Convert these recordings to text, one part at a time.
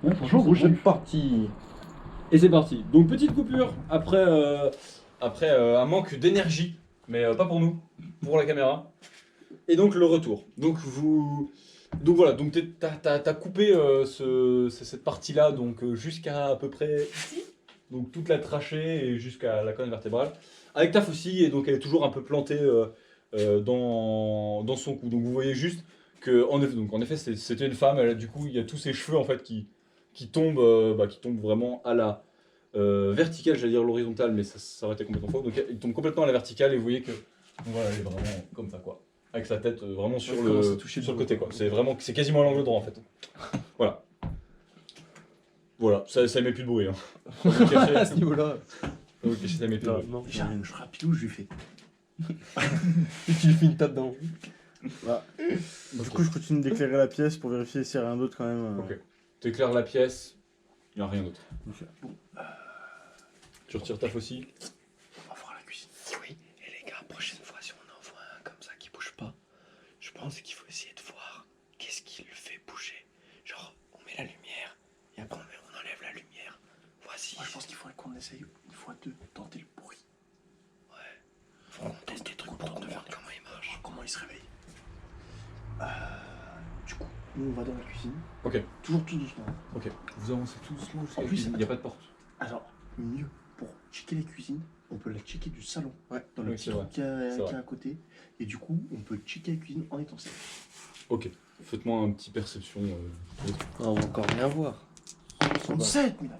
Ouais, franchement, gros chef. Parti. Et c'est parti. Donc petite coupure après, un manque d'énergie, mais pas pour nous, pour la caméra. Et donc le retour. Donc voilà, donc t'as coupé cette partie-là donc jusqu'à à peu près ici. Donc toute la trachée et jusqu'à la colonne vertébrale. Avec ta faucille et donc elle est toujours un peu plantée dans son cou. Donc vous voyez juste que en effet c'était une femme. Du coup il y a tous ses cheveux en fait qui tombent vraiment à la verticale, j'allais dire l'horizontale, mais ça aurait été complètement faux. Donc il tombe complètement à la verticale et vous voyez que donc, voilà, elle est vraiment comme ça quoi. Avec sa tête vraiment sur le côté quoi. C'est quasiment à l'angle droit en fait. Voilà. Voilà, ça met plus de bruit. Hein. À ce niveau-là. Ok, ça met plus de bruit. Non, J'ai un rapidou, je lui fais. Et tu lui fais une tape dans. Bah, du coup, je continue d'éclairer la pièce pour vérifier s'il n'y a rien d'autre quand même. Ok. Tu éclaires la pièce, il n'y a rien d'autre. Ok. Tu retires ta faucille. On va voir la cuisine. Oui, et les gars, prochaine fois, si on en voit un comme ça qui bouge pas, je pense qu'il faut essayer de voir qu'est-ce qui le fait bouger. Genre, on met la lumière, et après on enlève la lumière. Voici. Moi, je pense qu'il faudrait qu'on essaye une fois de tenter le bruit. Faut qu'on teste des trucs pour voir comment il marche. Comment il se réveille. Du coup, nous, on va dans la cuisine. Ok. Toujours tout doucement. Ok. Vous avancez tout doucement jusqu'à En la plus, cuisine, il n'y a pas de porte. Alors, mieux, pour checker la cuisine, on peut la checker du salon. Ouais. Dans le Oui, petit c'est truc vrai. qu'il y a C'est qu'il y vrai. a à côté. Et du coup, on peut checker la cuisine en étant safe. Ok. Faites-moi un petit perception. On va encore rien voir. 37 000.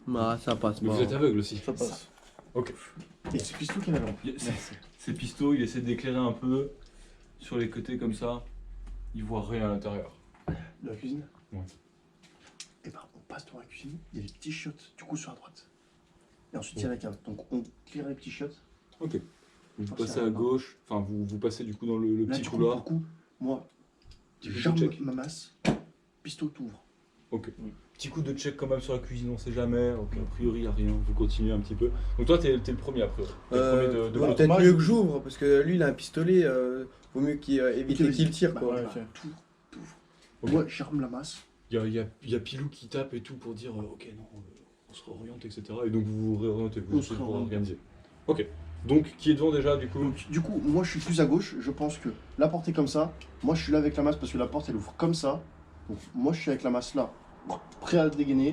Bah, ça passe Mais pas. vous êtes aveugle aussi. Ça passe. Ok. Et c'est Pistou qui a la lampe. Ces pistons, il essaie d'éclairer un peu sur les côtés comme ça. Il voit rien à l'intérieur. De la cuisine. Ouais. Et ben, on passe dans la cuisine, il y a les petits chiottes, du coup, sur la droite. Et ensuite, il y a la cave. Donc, on claire les petits chiottes. Ok. Vous Faut passez faire à un- gauche, enfin vous passez du coup dans le Là, petit du coup, couloir. pour le coup, moi, Petit coup de j'arme check. ma masse, Pistou t'ouvre. Ok. Petit coup de check quand même sur la cuisine, on sait jamais. Ok, a priori, il n'y a rien. Vous continuez un petit peu. Donc toi, t'es le premier a priori. T'es le premier de ouais, l'autre. peut-être Moi, mieux je- que j'ouvre, parce que lui il a un pistolet, vaut mieux qu'il évite Ok, qu'il tire Bah, quoi. ouais, bah, ok. t'ouvres. Ok. Moi, j'arme la masse. Il y a Pilou qui tape et tout pour dire ok, non, on se réoriente, etc. Et donc vous vous réorientez, vous On essayez se de vous réoriente. organiser. Ok. Donc qui est devant déjà du coup? Donc, du coup, moi, je suis plus à gauche. Je pense que la porte est comme ça. Moi, je suis là avec la masse parce que la porte, elle ouvre comme ça. Donc, moi, je suis avec la masse là, prêt à dégainer.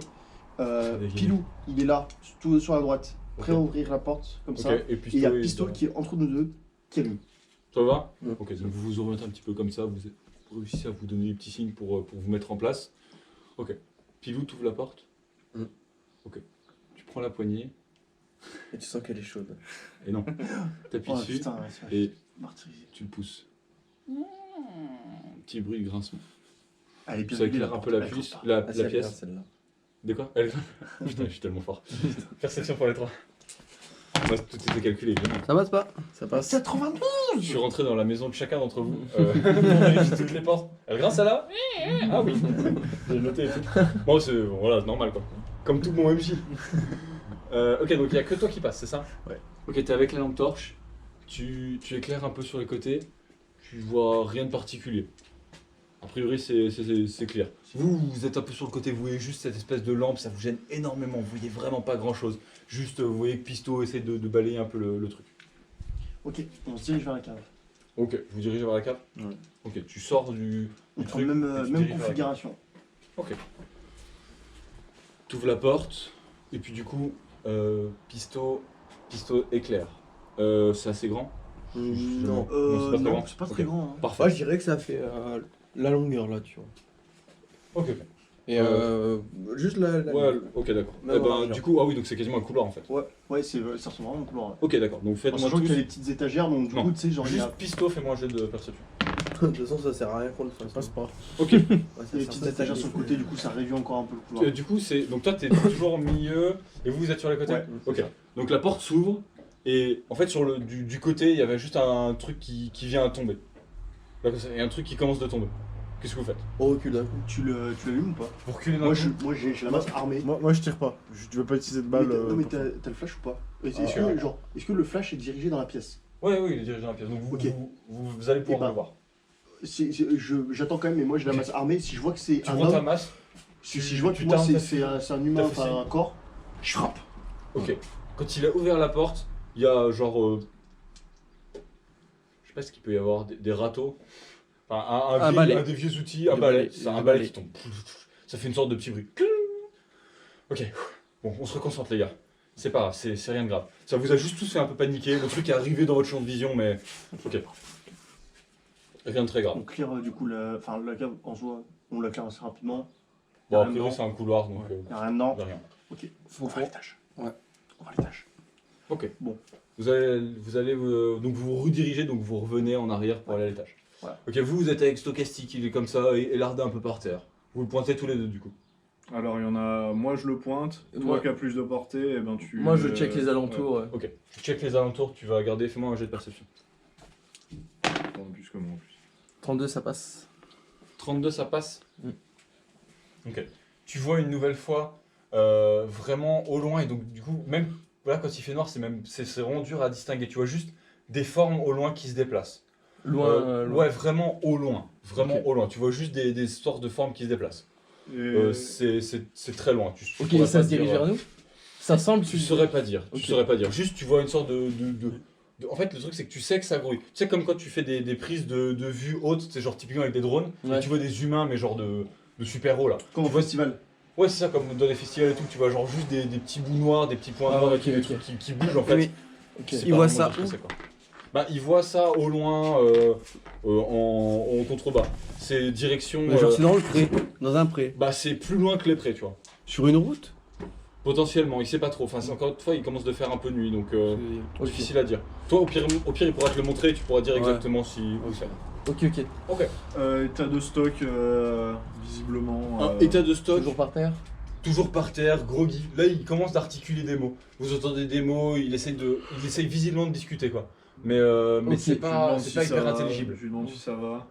dégainer. Pilou, il est là, tout sur la droite, prêt Ok. à ouvrir la porte, comme Ok, ça. et Et il y a Pisto, Pistou qui est entre nous deux, qui allume. Ça va? Ouais. Ok, donc vous vous orientez un petit peu comme ça, vous réussissez à vous donner des petits signes pour vous mettre en place. Ok. Pilou, t'ouvres la porte. Mm. Ok. Tu prends la poignée, Et tu sens qu'elle est chaude. et non. T'appuies Oh dessus, putain, ouais, c'est vrai. et Martyrisé. tu le pousses. Petit bruit de grincement. Elle est bien Ça huilée, éclaire un peu la, porte, elle puce, grimpe pas. la, Ah, la c'est bien, pièce. celle-là. De quoi? Elle Putain, je suis tellement fort. Perception pour les trois. Moi, tout était calculé, évidemment. Ça passe pas. Ça passe. 92. Je suis rentré dans la maison de chacun d'entre vous pour vérifier toutes les portes. Elle grince celle-là? Ah oui. J'ai noté et tout. Bon, c'est voilà, normal quoi. Comme tout bon MJ. Ok, donc il n'y a que toi qui passe, c'est ça? Ouais. Ok, t'es avec la lampe torche. Tu éclaires un peu sur les côtés. Tu vois rien de particulier. A priori, c'est clair. Vous êtes un peu sur le côté, vous voyez juste cette espèce de lampe, ça vous gêne énormément. Vous voyez vraiment pas grand chose. Juste, vous voyez que Pisto essaie de balayer un peu le truc. Ok, on se dirige vers la cave. Ok, vous dirigez vers la cave? Ouais. Ok, tu sors du On prend truc. même, et tu même diriges vers la cave. configuration. Ok. Tu ouvres la porte, et puis du coup, Pisto éclaire. C'est assez grand? Non. Non, c'est pas très grand. c'est pas Ok. très grand. Hein. Parfait. Moi je dirais que ça fait la longueur là, tu vois. Ok, ok. Et juste la. Ouais, ok, d'accord. Même Eh ben, largeur. du coup, ah oui, donc c'est quasiment un couloir en fait. Ouais, ça ressemble vraiment au couloir. Ouais. Ok, d'accord. Donc En faites-moi sachant qu'il y a tous. les petites étagères, donc du Non. coup, tu sais, genre, il y Juste a Pisto, fais-moi un jet de perception. De toute façon, ça sert à rien qu'on le fasse. Ça passe pas. Ok. Ouais, ça les sert petites pas à étagères ça, sur le il faut- côté, du coup, ça réduit encore un peu le couloir. Du coup, c'est. Donc toi, t'es toujours au milieu, et vous êtes sur les côtés? Ouais, Ok. Donc la porte s'ouvre, et en fait, sur du côté, il y avait juste un truc qui vient à tomber. Là, comme ça, il y a un truc qui commence de tomber. Qu'est-ce que vous faites? On recule d'un coup. Tu l'allumes ou pas? Vous reculez d'un Moi, coup? j'ai la masse armée. Moi, je tire pas. Je veux pas utiliser de Mais balle. non, mais pour- t'as le flash ou pas? Est-ce Ah, que, ouais. genre, est-ce que le flash est dirigé dans la pièce? Ouais, oui, il est dirigé dans la pièce. Donc vous, Ok. vous allez pouvoir Eh ben, le voir. J'attends quand même, mais moi j'ai la masse armée. Si je vois que c'est Tu un prends ta homme, masse, Si je vois que tu moi t'as c'est un humain, t'as fait enfin signe. un corps, je frappe. Ok. Quand il a ouvert la porte, il y a genre. Je sais pas ce qu'il peut y avoir, des râteaux. Enfin, Un balai. un des vieux outils, un Le balai. balai, C'est un le balai balai. qui tombe. Ça fait une sorte de petit bruit. Ok. Bon, on se reconcentre, les gars. C'est pas grave, c'est rien de grave. Ça vous a juste tous fait un peu paniquer. Le truc est arrivé dans votre champ de vision, mais. Ok. Rien de très grave. On clear du coup la cave en soi, on la clear assez rapidement. Bon, a rien priori, dedans. c'est un couloir, donc. Y a rien dedans. y a rien. Ok, Faut on va à l'étage. Ouais. On va à l'étage. Ok. Bon. Vous allez donc vous redirigez, donc vous revenez en arrière pour aller à l'étage. Voilà. Ok, vous êtes avec Stochastic, il est comme ça, élardé un peu par terre. Vous le pointez tous les deux du coup. Alors, il y en a. Moi, je le pointe. Toi Moi- qui as plus de portée, et ben tu. Moi, je check les alentours. Ouais. Ok, tu check les alentours, tu vas garder, fais-moi un jet de perception. Ouais. Plus que moi en plus. 32, ça passe. 32, ça passe Mm. Ok. Tu vois une nouvelle fois vraiment au loin, et donc du coup, même voilà, quand il fait noir, c'est vraiment dur à distinguer. Tu vois juste des formes au loin qui se déplacent. Loin, loin. Ouais, vraiment au loin. Vraiment Ok. au loin. Tu vois juste des sortes de formes qui se déplacent. Et... C'est très loin. Tu Ok, pourrais ça pas se dirige dire, vers nous. Ça semble. Tu saurais pas dire. Tu Ok. saurais pas dire. Juste, tu vois une sorte en fait, le truc, c'est que tu sais que ça grouille. Tu sais, comme quand tu fais des prises de vue haute, c'est genre typiquement avec des drones, Ouais. et tu vois des humains, mais genre de super haut là. Comme au festival. Ouais, c'est ça, comme dans les festivals et tout, tu vois genre juste des petits bouts noirs, des petits points Ah, noirs, ok, et des ok. trucs qui bougent en fait. Oui. Ok. C'est Il pas voit vraiment ça dire ce que où c'est, quoi. Bah, il voit ça au loin, en contrebas. C'est direction. Mais genre, c'est dans le pré. Dans un pré. Bah, c'est plus loin que les prés, tu vois. Sur une route. Potentiellement, il sait pas trop. Enfin, c'est encore une fois, il commence de faire un peu nuit, donc Ok. difficile à dire. Toi, au pire, il pourra te le montrer et tu pourras dire Ouais. exactement si. où c'est. Ok. état de stock, visiblement. Un état de stock, Toujours par terre. toujours par terre, groggy. Là, il commence d'articuler des mots. Vous entendez des mots, il essaye visiblement de discuter, quoi. Mais Ok, c'est Je lui pas demande si hyper ça va, intelligible. Je lui demande si ça va.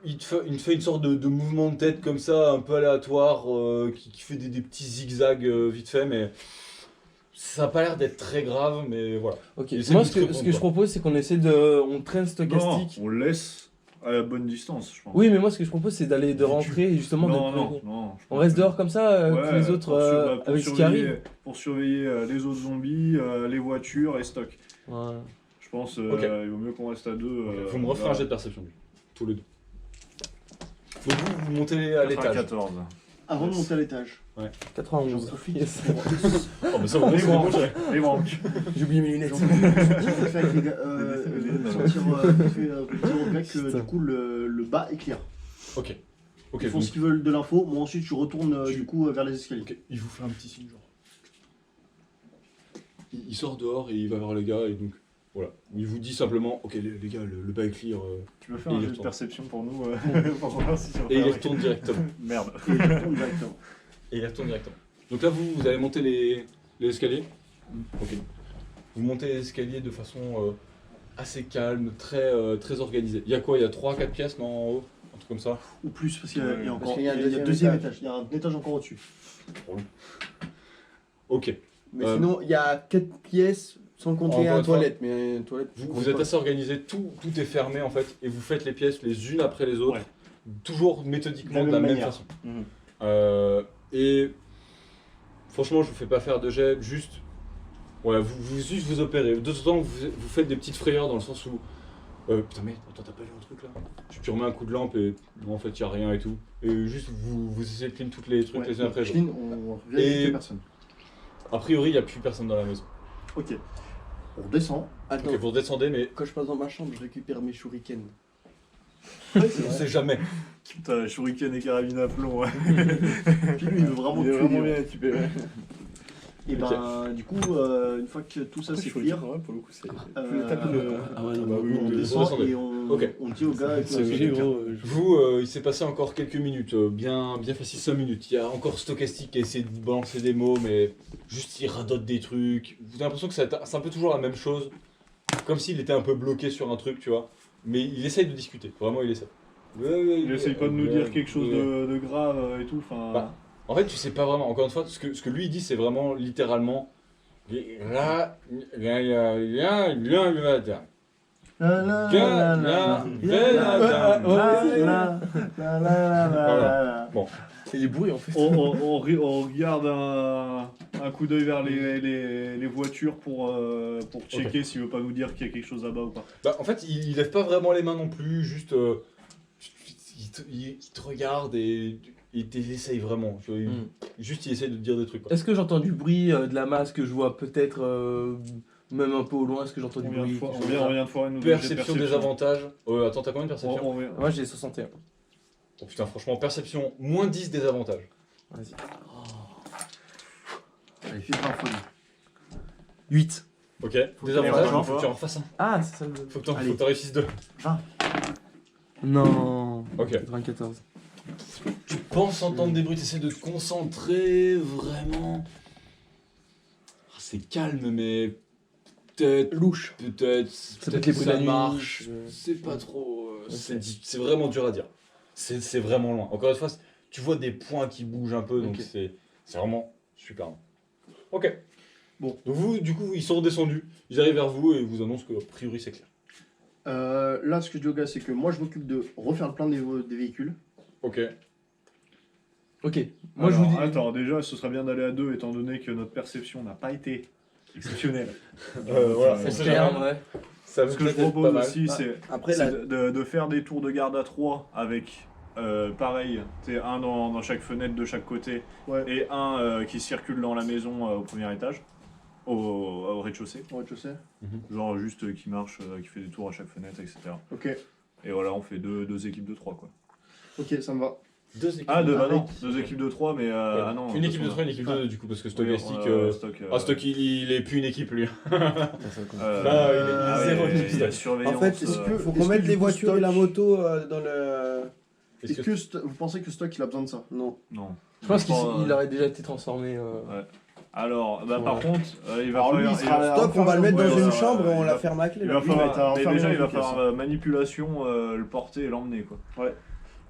Il te fait une sorte de mouvement de tête comme ça, un peu aléatoire, qui fait des petits zigzags vite fait, mais ça a pas l'air d'être très grave, mais voilà. Ok. Essaie Moi, de ce te que répondre, je quoi. propose, c'est qu'on essaie de. On traîne Non, stochastique. on le laisse à la bonne distance, je pense. Oui, mais moi, ce que je propose, c'est d'aller de rentrer et justement non, de. non. je On pense reste que- dehors comme ça, que les autres, pour avec ce qui arrive. Pour surveiller les autres zombiis, les voitures et stock. Ouais. Je pense Ok. il vaut mieux qu'on reste à deux. Vous me referez un jet de perception, tous les deux. Donc vous montez à l'étage. 94. Avant de monter à l'étage. 91. J'en profite Yes. Oh, mais ça, Les c'est branches. bon, j'ai- Les branches. J'ai oublié mes lunettes. J'en profite avec les gars, sortir dire aux gars que Putain. du coup le bas est clear. Ok. Ok, Ils font donc- ce qu'ils veulent de l'info, moi ensuite je retourne du coup vers les escaliers. ok, il vous fait un petit signe, genre. Il sort dehors et il va vers les gars, et donc voilà. Il vous dit simplement, ok, les gars, le bas est clear, Tu peux faire Et un il jeu de retourne. perception pour nous pour voir si ça va et il y faire- retourne directement. Merde. Et je retourne directement. Et il retourne directement. Donc là, vous allez monter les escaliers. Ok. Vous montez les escaliers de façon assez calme, très organisée. Il y a quoi? Il y a 3-4 pièces, non, en haut? Un truc comme ça? Ou plus parce qu'il y a, Ouais, il y a parce encore qu'il y a un il y a deuxième deuxième étage. étage. Il y a un étage encore au-dessus. Ok. Mais Euh, sinon, il y a 4 pièces sans compter Encore un une fois. toilette. Mais une toilette. Vous êtes assez organisé, tout est fermé en fait, et vous faites les pièces les unes après les autres, toujours méthodiquement de la même façon. Mhm. Et franchement, je vous fais pas faire de jet, juste juste vous opérez. De temps en temps, vous faites des petites frayeurs dans le sens où putain, mais attends, t'as pas lu un truc là? Tu remets un coup de lampe et non, en fait, y a rien et tout. Et juste vous essayez de clean toutes les trucs Ouais, les uns après les autres. clean, on vérifie Et- les personnes. A priori, il n'y a plus personne dans la maison. Ok. On redescend. Attends, Ok, vous redescendez, mais quand je passe dans ma chambre, je récupère mes shurikens. on sait jamais. Putain, shuriken et carabine à plomb. Ouais. Puis lui il veut vraiment Il est tuer vraiment les- bien équipé. Ouais. Et ben du coup une fois que tout ça c'est Shuriken, clear, ouais, pour le coup, c'est. Ah ouais, non, bah oui, on vous descend redescendez. et on, Ok. on dit aux gars que C'est obligé, gros. Vous, il s'est passé encore quelques minutes, bien facile 5 minutes. Il y a encore Stochastic qui essaie de balancer des mots, mais juste il radote des trucs. Vous avez l'impression que c'est un peu toujours la même chose, comme s'il était un peu bloqué sur un truc, tu vois. Mais il essaye de discuter, vraiment il essaie. Il essaye pas de nous dire quelque chose de grave et tout. Enfin. Bah, En fait, tu sais pas vraiment. Encore une fois, ce que lui il dit, c'est vraiment littéralement. Il est bourré en fait. On regarde un coup d'œil vers les voitures pour checker s'il veut pas nous dire qu'il y a quelque chose là-bas ou pas. Bah, en fait, il lève pas vraiment les mains non plus, juste. Il te regarde et il t'essaye vraiment. Tu vois, juste, il essaye de te dire des trucs. Quoi. Est-ce que j'entends du bruit de la masse que je vois peut-être même un peu au loin? Est-ce que j'entends du bruit? On vient de foirer nos jets de Perception des avantages. Attends, t'as combien de perception? Moi j'ai 61. Oh putain, franchement, perception, moins 10 des avantages. Vas-y. Allez, fais pas folie. 8. Ok, des avantages, ouais, faut que tu en fasses un. Ah, c'est ça le. Faut que Allez. t'en réussisses 2. Non. Ok. 94. Tu penses entendre des bruits, t'essaies de te concentrer, vraiment. Ah, c'est calme, mais peut-être. Louche. Peut-être. Ça peut être les bruits de ça la nuit, marche. je- C'est pas trop. Ok. C'est vraiment dur à dire. C'est vraiment loin. Encore une fois, tu vois des points qui bougent un peu, donc Ok. c'est vraiment super loin. Ok. Bon, donc vous, du coup, ils sont redescendus. Ils arrivent vers vous et vous annoncent que, a priori, c'est clair. Là, ce que je dis au gars, c'est que moi, je m'occupe de refaire le plein des véhicules. Ok. Ok. Moi je vous dis. Attends, déjà, ce serait bien d'aller à 2 étant donné que notre perception n'a pas été exceptionnelle. Voilà, Euh, on sait Claire, jamais. ouais. Ça Ce peut que je peut-être être pas propose mal. aussi, Bah, c'est Après, c'est là, de faire des tours de garde à 3 avec, pareil, un dans chaque fenêtre de chaque côté ouais, et un qui circule dans la maison au premier étage, au rez-de-chaussée. ouais, je sais. Genre juste qui marche, qui fait des tours à chaque fenêtre, etc. Ok, Et voilà, on fait deux équipes de 3 quoi. ok, ça me va. Deux équipes. Ah, avec- non, deux équipes de 3, mais ah non. Une équipe de 3, une équipe de 2, du coup, parce que Stochastic. Stock, il est plus une équipe, lui. là, il est zéro équipe, il y a Stock. surveillance. En fait, est-ce que faut est-ce qu'on que mette du les coup, voitures et la stock- moto dans le. Est-ce Est-ce que vous pensez que Stock il a besoin de ça? Non. Non. Je pense qu'il pas, il aurait déjà été transformé. Alors, bah, Ouais. par contre, il va Alors, lui, falloir. il sera Stock, on va le mettre dans ouais, une ouais, chambre et ouais, on il la va- ferme à clé. Il là. va falloir, va être enfermé déjà, il dans va une pièce. falloir manipulation, le porter et l'emmener quoi.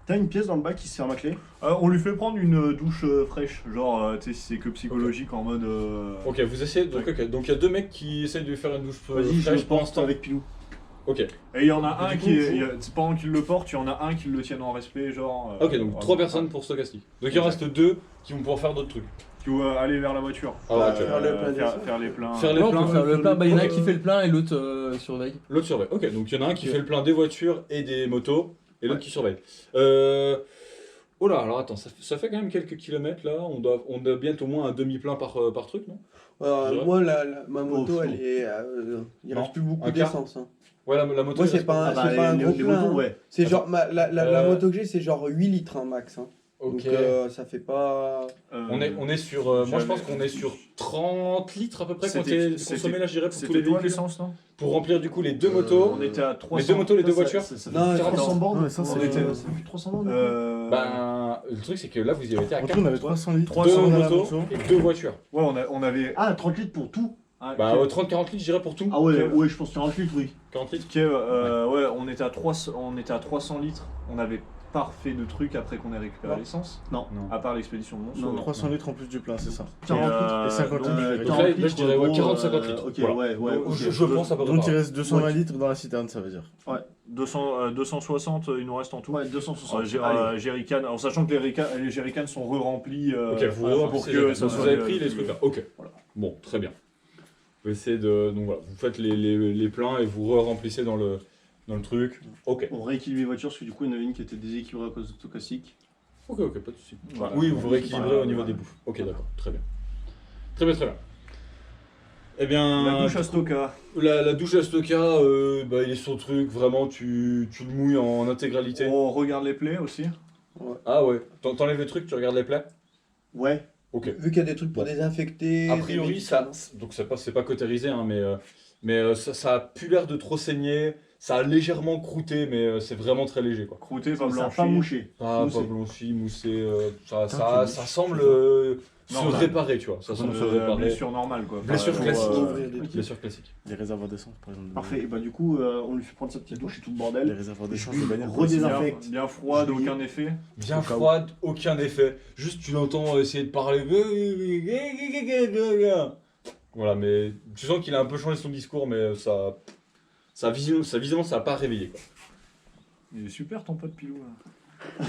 T'as une pièce dans le bac qui se ferme à clé? On lui fait prendre une douche fraîche, genre, tu sais, si c'est que psychologique en mode. Ok, vous essayez. Donc, donc il y a deux mecs qui essayent de lui faire une douche Vas-y, je fraîche le pour porte l'instant. avec Pilou. Ok. Et il y en a Et un du qui coup, est. Pendant qu'il le porte, il y en a un qui le tienne en respect, genre. Ok, donc voilà. 3 personnes pour Stochastic. Donc il en reste 2 qui vont pouvoir faire d'autres trucs. Tu vois, aller vers la voiture. Ah, ok. Faire le plein d'essence. faire les pleins. Faire les Ouais, on pleins. peut faire le plein. Bah, il y en a un qui fait le plein et l'autre surveille. L'autre surveille. Ok, donc il y en a un qui Ok. fait le plein des voitures et des motos, et l'autre qui surveille. Oh là, alors attends, ça fait quand même quelques kilomètres là, on a bientôt au moins un demi-plein par truc, non? Alors, moi, ma moto, Oh, elle est. Il Non. reste plus beaucoup Un quart. d'essence. Hein. Ouais, la moto. Moi, elle c'est reste pas un- Ah bah, c'est pas un les gros motos, plein, hein. ouais. C'est Attends. genre. La moto que j'ai, c'est genre 8 litres hein, max. Hein. Ok. Donc, ça fait pas. On est sur. Moi je pense qu'on est sur 30 litres à peu près quand C'était- t'es consommé là, je dirais, pour tous C'était les toi véhicules. l'essence, non? Pour remplir du coup les deux motos. On était à 300. Les deux motos, les deux Ça, voitures. Ça Non, fait 300 bornes. Ouais, ça, c'est- On était- ça fait plus de 300 bornes. Ben, le truc c'est que là vous y avez été à En 4 tout, on avait 300 litres. 300 deux dans la motos moto. et 2 voitures. Ouais, on avait. Ah, 30 litres pour tout? Bah 30-40 litres, je dirais pour tout. Ah ouais, Ok. ouais, je pense 40 litres, oui. 40 litres. Ok, ouais, on était à 300 litres. On avait pas refait de trucs après qu'on ait récupéré Non. l'essence. Non. À part l'expédition de Monceau. Non, 300 litres en plus du plein, c'est ça. 40 litres. Et 50 litres. Euh, Donc 40 là, je dirais, ouais, gros, 40-50 litres. Ok, Voilà. ouais, ouais. Donc, ok. Je pense à peu près. Donc il pareil. reste 220 litres dans la citerne, ça veut dire. 260, il nous reste en tout. Ouais, 260. Jerrycan, en sachant que les jerrycans sont re-remplis Ok, vous pour remplissez que les- ça vous soit avez pris les plus- trucs là. Ok. Voilà. Bon, très bien. Vous essayez de. Donc voilà, vous faites les pleins et vous re-remplissez dans le truc. Ok. On rééquilibre les voitures parce que du coup, il y en avait une qui était déséquilibrée à cause de Stochastic. Ok, pas de soucis. Voilà. Oui, vous rééquilibrez Voilà, au niveau voilà. des bouffes. Ok, d'accord, très bien. Très bien, très bien. Eh bien. La douche à Stoka. La douche à Stoka, bah, il est sur le truc, vraiment, tu le mouilles en intégralité. On regarde les plaies aussi. Ah ouais, t'enlèves le truc, tu regardes les plaies. Ouais. Ok. Vu qu'il y a des trucs pour désinfecter. A des priori, ça, médicaments. donc c'est pas cautérisé, hein, mais ça a plus l'air de trop saigner, ça a légèrement croûté, mais c'est vraiment très léger, quoi. Croûté, pas Ça a blanchi. pas mouché. Pas Moussé. blanchi, moussé, ça Putain, semble se Normal. réparer, tu vois, ça semble se réparer. Blessure normale quoi. Blessure Enfin, classique. ouvrir des Blessure classique. Les réservoirs d'essence, par exemple. Parfait. Et bah, du coup, on lui fait prendre sa petite douche et tout le Les bordel. réservoirs d'essence Je de lui bagnole. redésinfecte. Bien froide, Je lui- aucun effet. Bien Au cas où. froide, aucun effet. Juste tu l'entends essayer de parler. Voilà, mais tu sens qu'il a un peu changé son discours, mais visiblement ça n'a pas réveillé, quoi. Il est super ton pote Pilou. Là.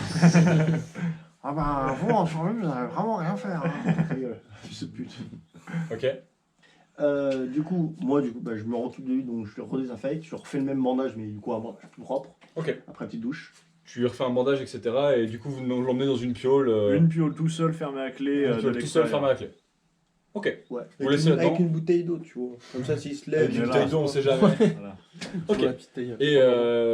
Ah bah, vous, en survie, vous n'avez vraiment rien faire. Fils de pute. Ok. Du coup, bah, je me retrouve de lui, donc je le redésinfecte, je refais le même bandage, mais du coup, un bandage plus propre, Ok. après petite douche. Tu lui refais un bandage, etc. Et du coup, vous l'emmenez dans une piole. Une piole tout seul fermée à clé. Une de piole tout seul, l'extérieur. fermée à la clé. Ok. Ouais. Vous laissez là-dedans. Avec une bouteille d'eau, tu vois. Comme ça, s'il se Avec lève. une là. bouteille d'eau, on sait jamais. Voilà. Ok. Pour la petite taille. Et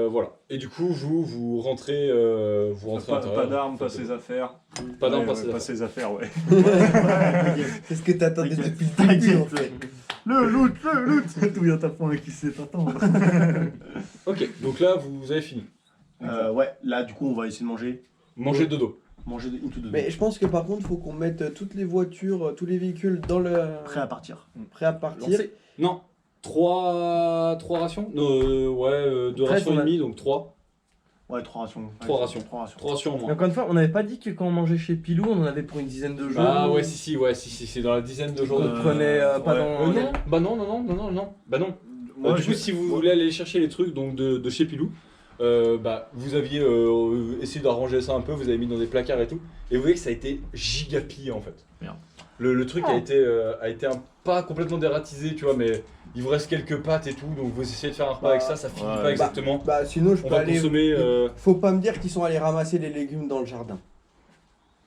voilà. Et du coup, vous rentrez, à Pas l'intérieur. d'armes, pas ses affaires. Pas d'armes, Ouais, pas ses pas affaires. ses affaires, ouais. C'est ce que t'attendais T'inquiète. depuis le début, en fait. Le loot. Tout vient à point qui sait t'attendre. Ok. Donc là, vous avez fini. Ouais, là, du coup, on va essayer de manger. Mangez dodo. Manger into the Mais je pense que par contre, il faut qu'on mette toutes les voitures, tous les véhicules dans le. prêt à partir. Prêt à partir. Lancez. Non. 3 rations. Ouais, 2 Après, rations et on a- demie, donc 3. Ouais, 3 rations. 3 rations. 3 rations. 3 rations en Mais moins. encore une fois, on n'avait pas dit que quand on mangeait chez Pilou, on en avait pour une dizaine de jours. Ah ouais, si, c'est dans la dizaine de jours. On prenait pas ouais. dans. Non, bah non. Bah non. Moi, Du coup, si vous voulez aller chercher les trucs donc de chez Pilou, bah, vous aviez essayé d'arranger ça un peu, vous avez mis dans des placards et tout, et vous voyez que ça a été giga plié en fait. Merde. Le truc a été pas complètement dératisé, tu vois, mais il vous reste quelques pâtes et tout, donc vous essayez de faire un repas avec ça finit ouais. pas exactement. Bah, sinon, je On peux va aller. consommer. Faut pas me dire qu'ils sont allés ramasser les légumes dans le jardin.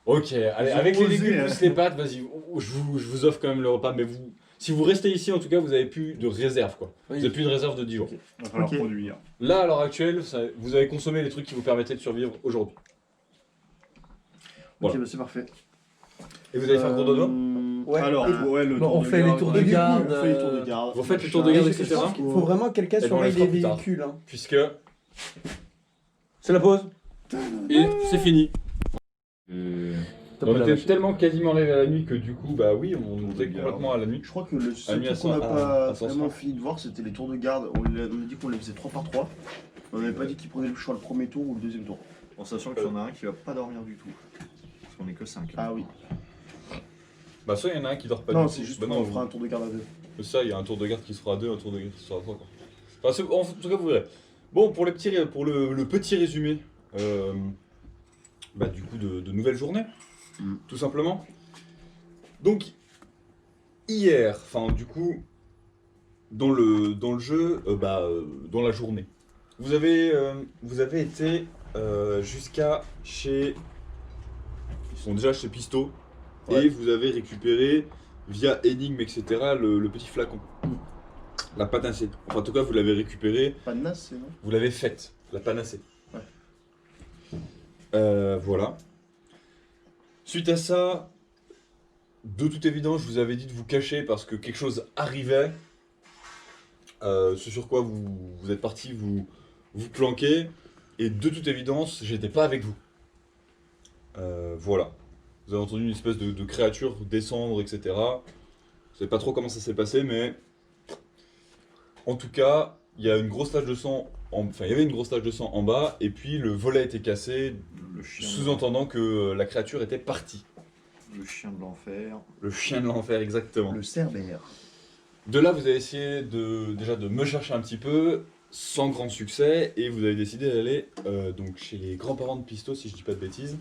Ok, allez, Ils ont avec les osé, légumes hein. plus les pâtes, vas-y, je vous offre quand même le repas, mais si vous restez ici, en tout cas, vous avez plus de réserve, quoi. Oui. Vous avez plus de réserve de 10 jours. Il va falloir Ok. produire. Là, à l'heure actuelle, vous avez consommé les trucs qui vous permettaient de survivre aujourd'hui. Voilà. Ok, bah, c'est parfait. Et vous allez faire gros dodo Ouais. Alors, ouais, le Bon, tour on de fait les garde, tours ouais. de garde. On fait les tours de garde. Vous faites les tours de Et garde, je etc. pense qu'il faut vraiment que quelqu'un Et ben, on surveille les fera les plus tard. véhicules. Hein. Puisque C'est la pause. et c'est fini. Top On de la était machine. tellement quasiment arrivé à la nuit que du coup, bah oui, on Tour de était garde. complètement à la nuit. Je crois que le Ah, seul mis truc qu'on n'a à pas Sens vraiment Rare. fini de voir, c'était les tours de garde. On a dit qu'on les faisait 3 par 3. On n'avait pas dit qui prenait le choix le premier tour ou le deuxième tour. En sachant qu'il y en a un qui va pas dormir du tout. Parce qu'on est que 5. Ah oui. Bah soit il y en a un qui dort pas Non, du c'est tout. juste Bah qu'on non, fera un tour de garde à 2. ça, il y a un tour de garde qui se fera à 2, un tour de garde qui se fera à 3 quoi. Enfin, en tout cas, vous verrez. Bon, pour le petit résumé, bah, du coup, de nouvelle journée, tout simplement. Donc, hier, enfin, du coup, dans le jeu, dans la journée, vous avez été jusqu'à chez. Ils sont déjà chez Pisto, Ouais. et vous avez récupéré, via énigme, etc., le petit flacon. La panacée. Enfin, en tout cas, vous l'avez récupéré, Pas de nas, c'est non? vous l'avez faite, la panacée. Ouais. Voilà. Suite à ça, de toute évidence, je vous avais dit de vous cacher parce que quelque chose arrivait. Ce sur quoi vous êtes parti vous planquer. Et de toute évidence, j'étais pas avec vous. Voilà. Vous avez entendu une espèce de créature descendre, etc. Je sais pas trop comment ça s'est passé, mais en tout cas, il y a une grosse tache de sang. Enfin, il y avait une grosse tache de sang en bas, et puis le volet était cassé, Le chien, sous-entendant que la créature était partie. le chien de l'enfer. Le chien de l'enfer, exactement. Le cerbère. De là, vous avez essayé déjà de me chercher un petit peu, sans grand succès, et vous avez décidé d'aller donc chez les grands-parents de Pisto, si je dis pas de bêtises.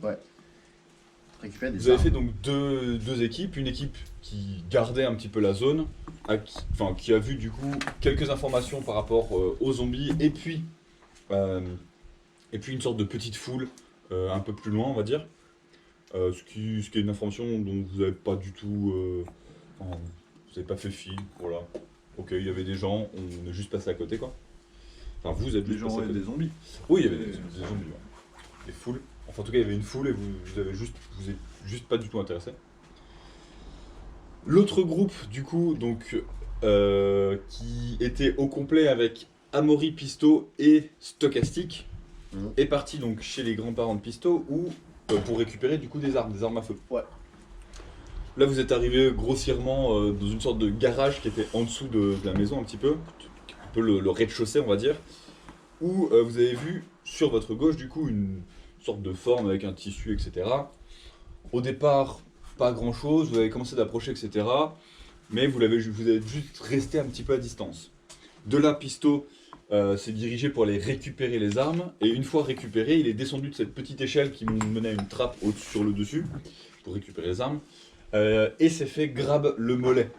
Récupérer des Vous avez armes. fait donc deux équipes, une équipe qui gardait un petit peu la zone, qui a vu du coup quelques informations par rapport aux zombies, et puis une sorte de petite foule un peu plus loin, on va dire. Ce qui est une information dont vous n'avez pas du tout... vous n'avez pas fait fi, voilà. Ok, il y avait des gens, on est juste passé à côté, quoi. Enfin, vous êtes Des juste gens passé à et côté. des zombies. Oui, il y avait des zombies, ouais. Des foules. Enfin, en tout cas, il y avait une foule et vous êtes juste pas du tout intéressé. L'autre groupe, du coup, donc, qui était au complet avec Amaury, Pisto et Stochastique, Mhm. est parti donc chez les grands-parents de Pisto pour récupérer du coup des armes à feu. Ouais. Là, vous êtes arrivé grossièrement dans une sorte de garage qui était en dessous de la maison, un peu le rez-de-chaussée, on va dire, où vous avez vu sur votre gauche, du coup, une sorte de forme avec un tissu, etc. Au départ, pas grand-chose, vous avez commencé d'approcher, etc. Mais vous êtes juste resté un petit peu à distance. De là, Pisto s'est dirigé pour aller récupérer les armes, et une fois récupéré, il est descendu de cette petite échelle qui menait à une trappe sur le dessus, pour récupérer les armes, et s'est fait grab le mollet.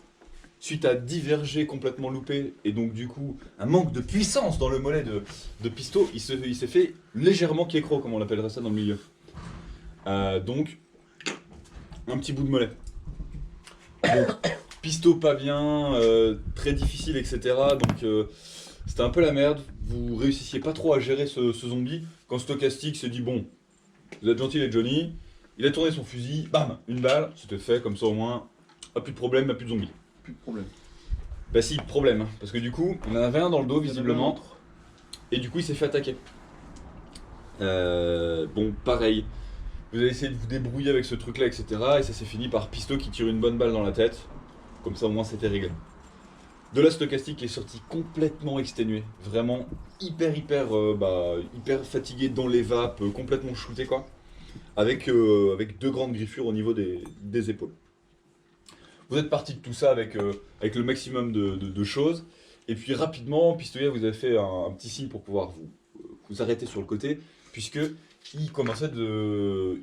Suite à diverger complètement loupé, et donc du coup, un manque de puissance dans le mollet de Pisto, il s'est fait légèrement kékro, comme on l'appellerait ça dans le milieu. Donc, un petit bout de mollet. Donc, Pisto pas bien, très difficile, etc. Donc, c'était un peu la merde. Vous réussissiez pas trop à gérer ce zombie. Quand Stochastic s'est dit bon, vous êtes gentil les Johnny, il a tourné son fusil, bam, une balle, c'était fait, comme ça au moins, plus de problème, plus de zombies. Plus de problème. Bah si, problème, parce que du coup, il en avait un dans le dos visiblement, et du coup il s'est fait attaquer. Bon, pareil, vous avez essayé de vous débrouiller avec ce truc là, etc. Et ça s'est fini par Pisto qui tire une bonne balle dans la tête, comme ça au moins c'était réglé. De la Stochastic est sorti complètement exténué, vraiment hyper fatigué dans les vapes, complètement shooté quoi, avec 2 grandes griffures au niveau des épaules. Vous êtes parti de tout ça avec le maximum de choses, et puis rapidement, Pistoia vous a fait un petit signe pour pouvoir vous arrêter sur le côté, puisque il commençait de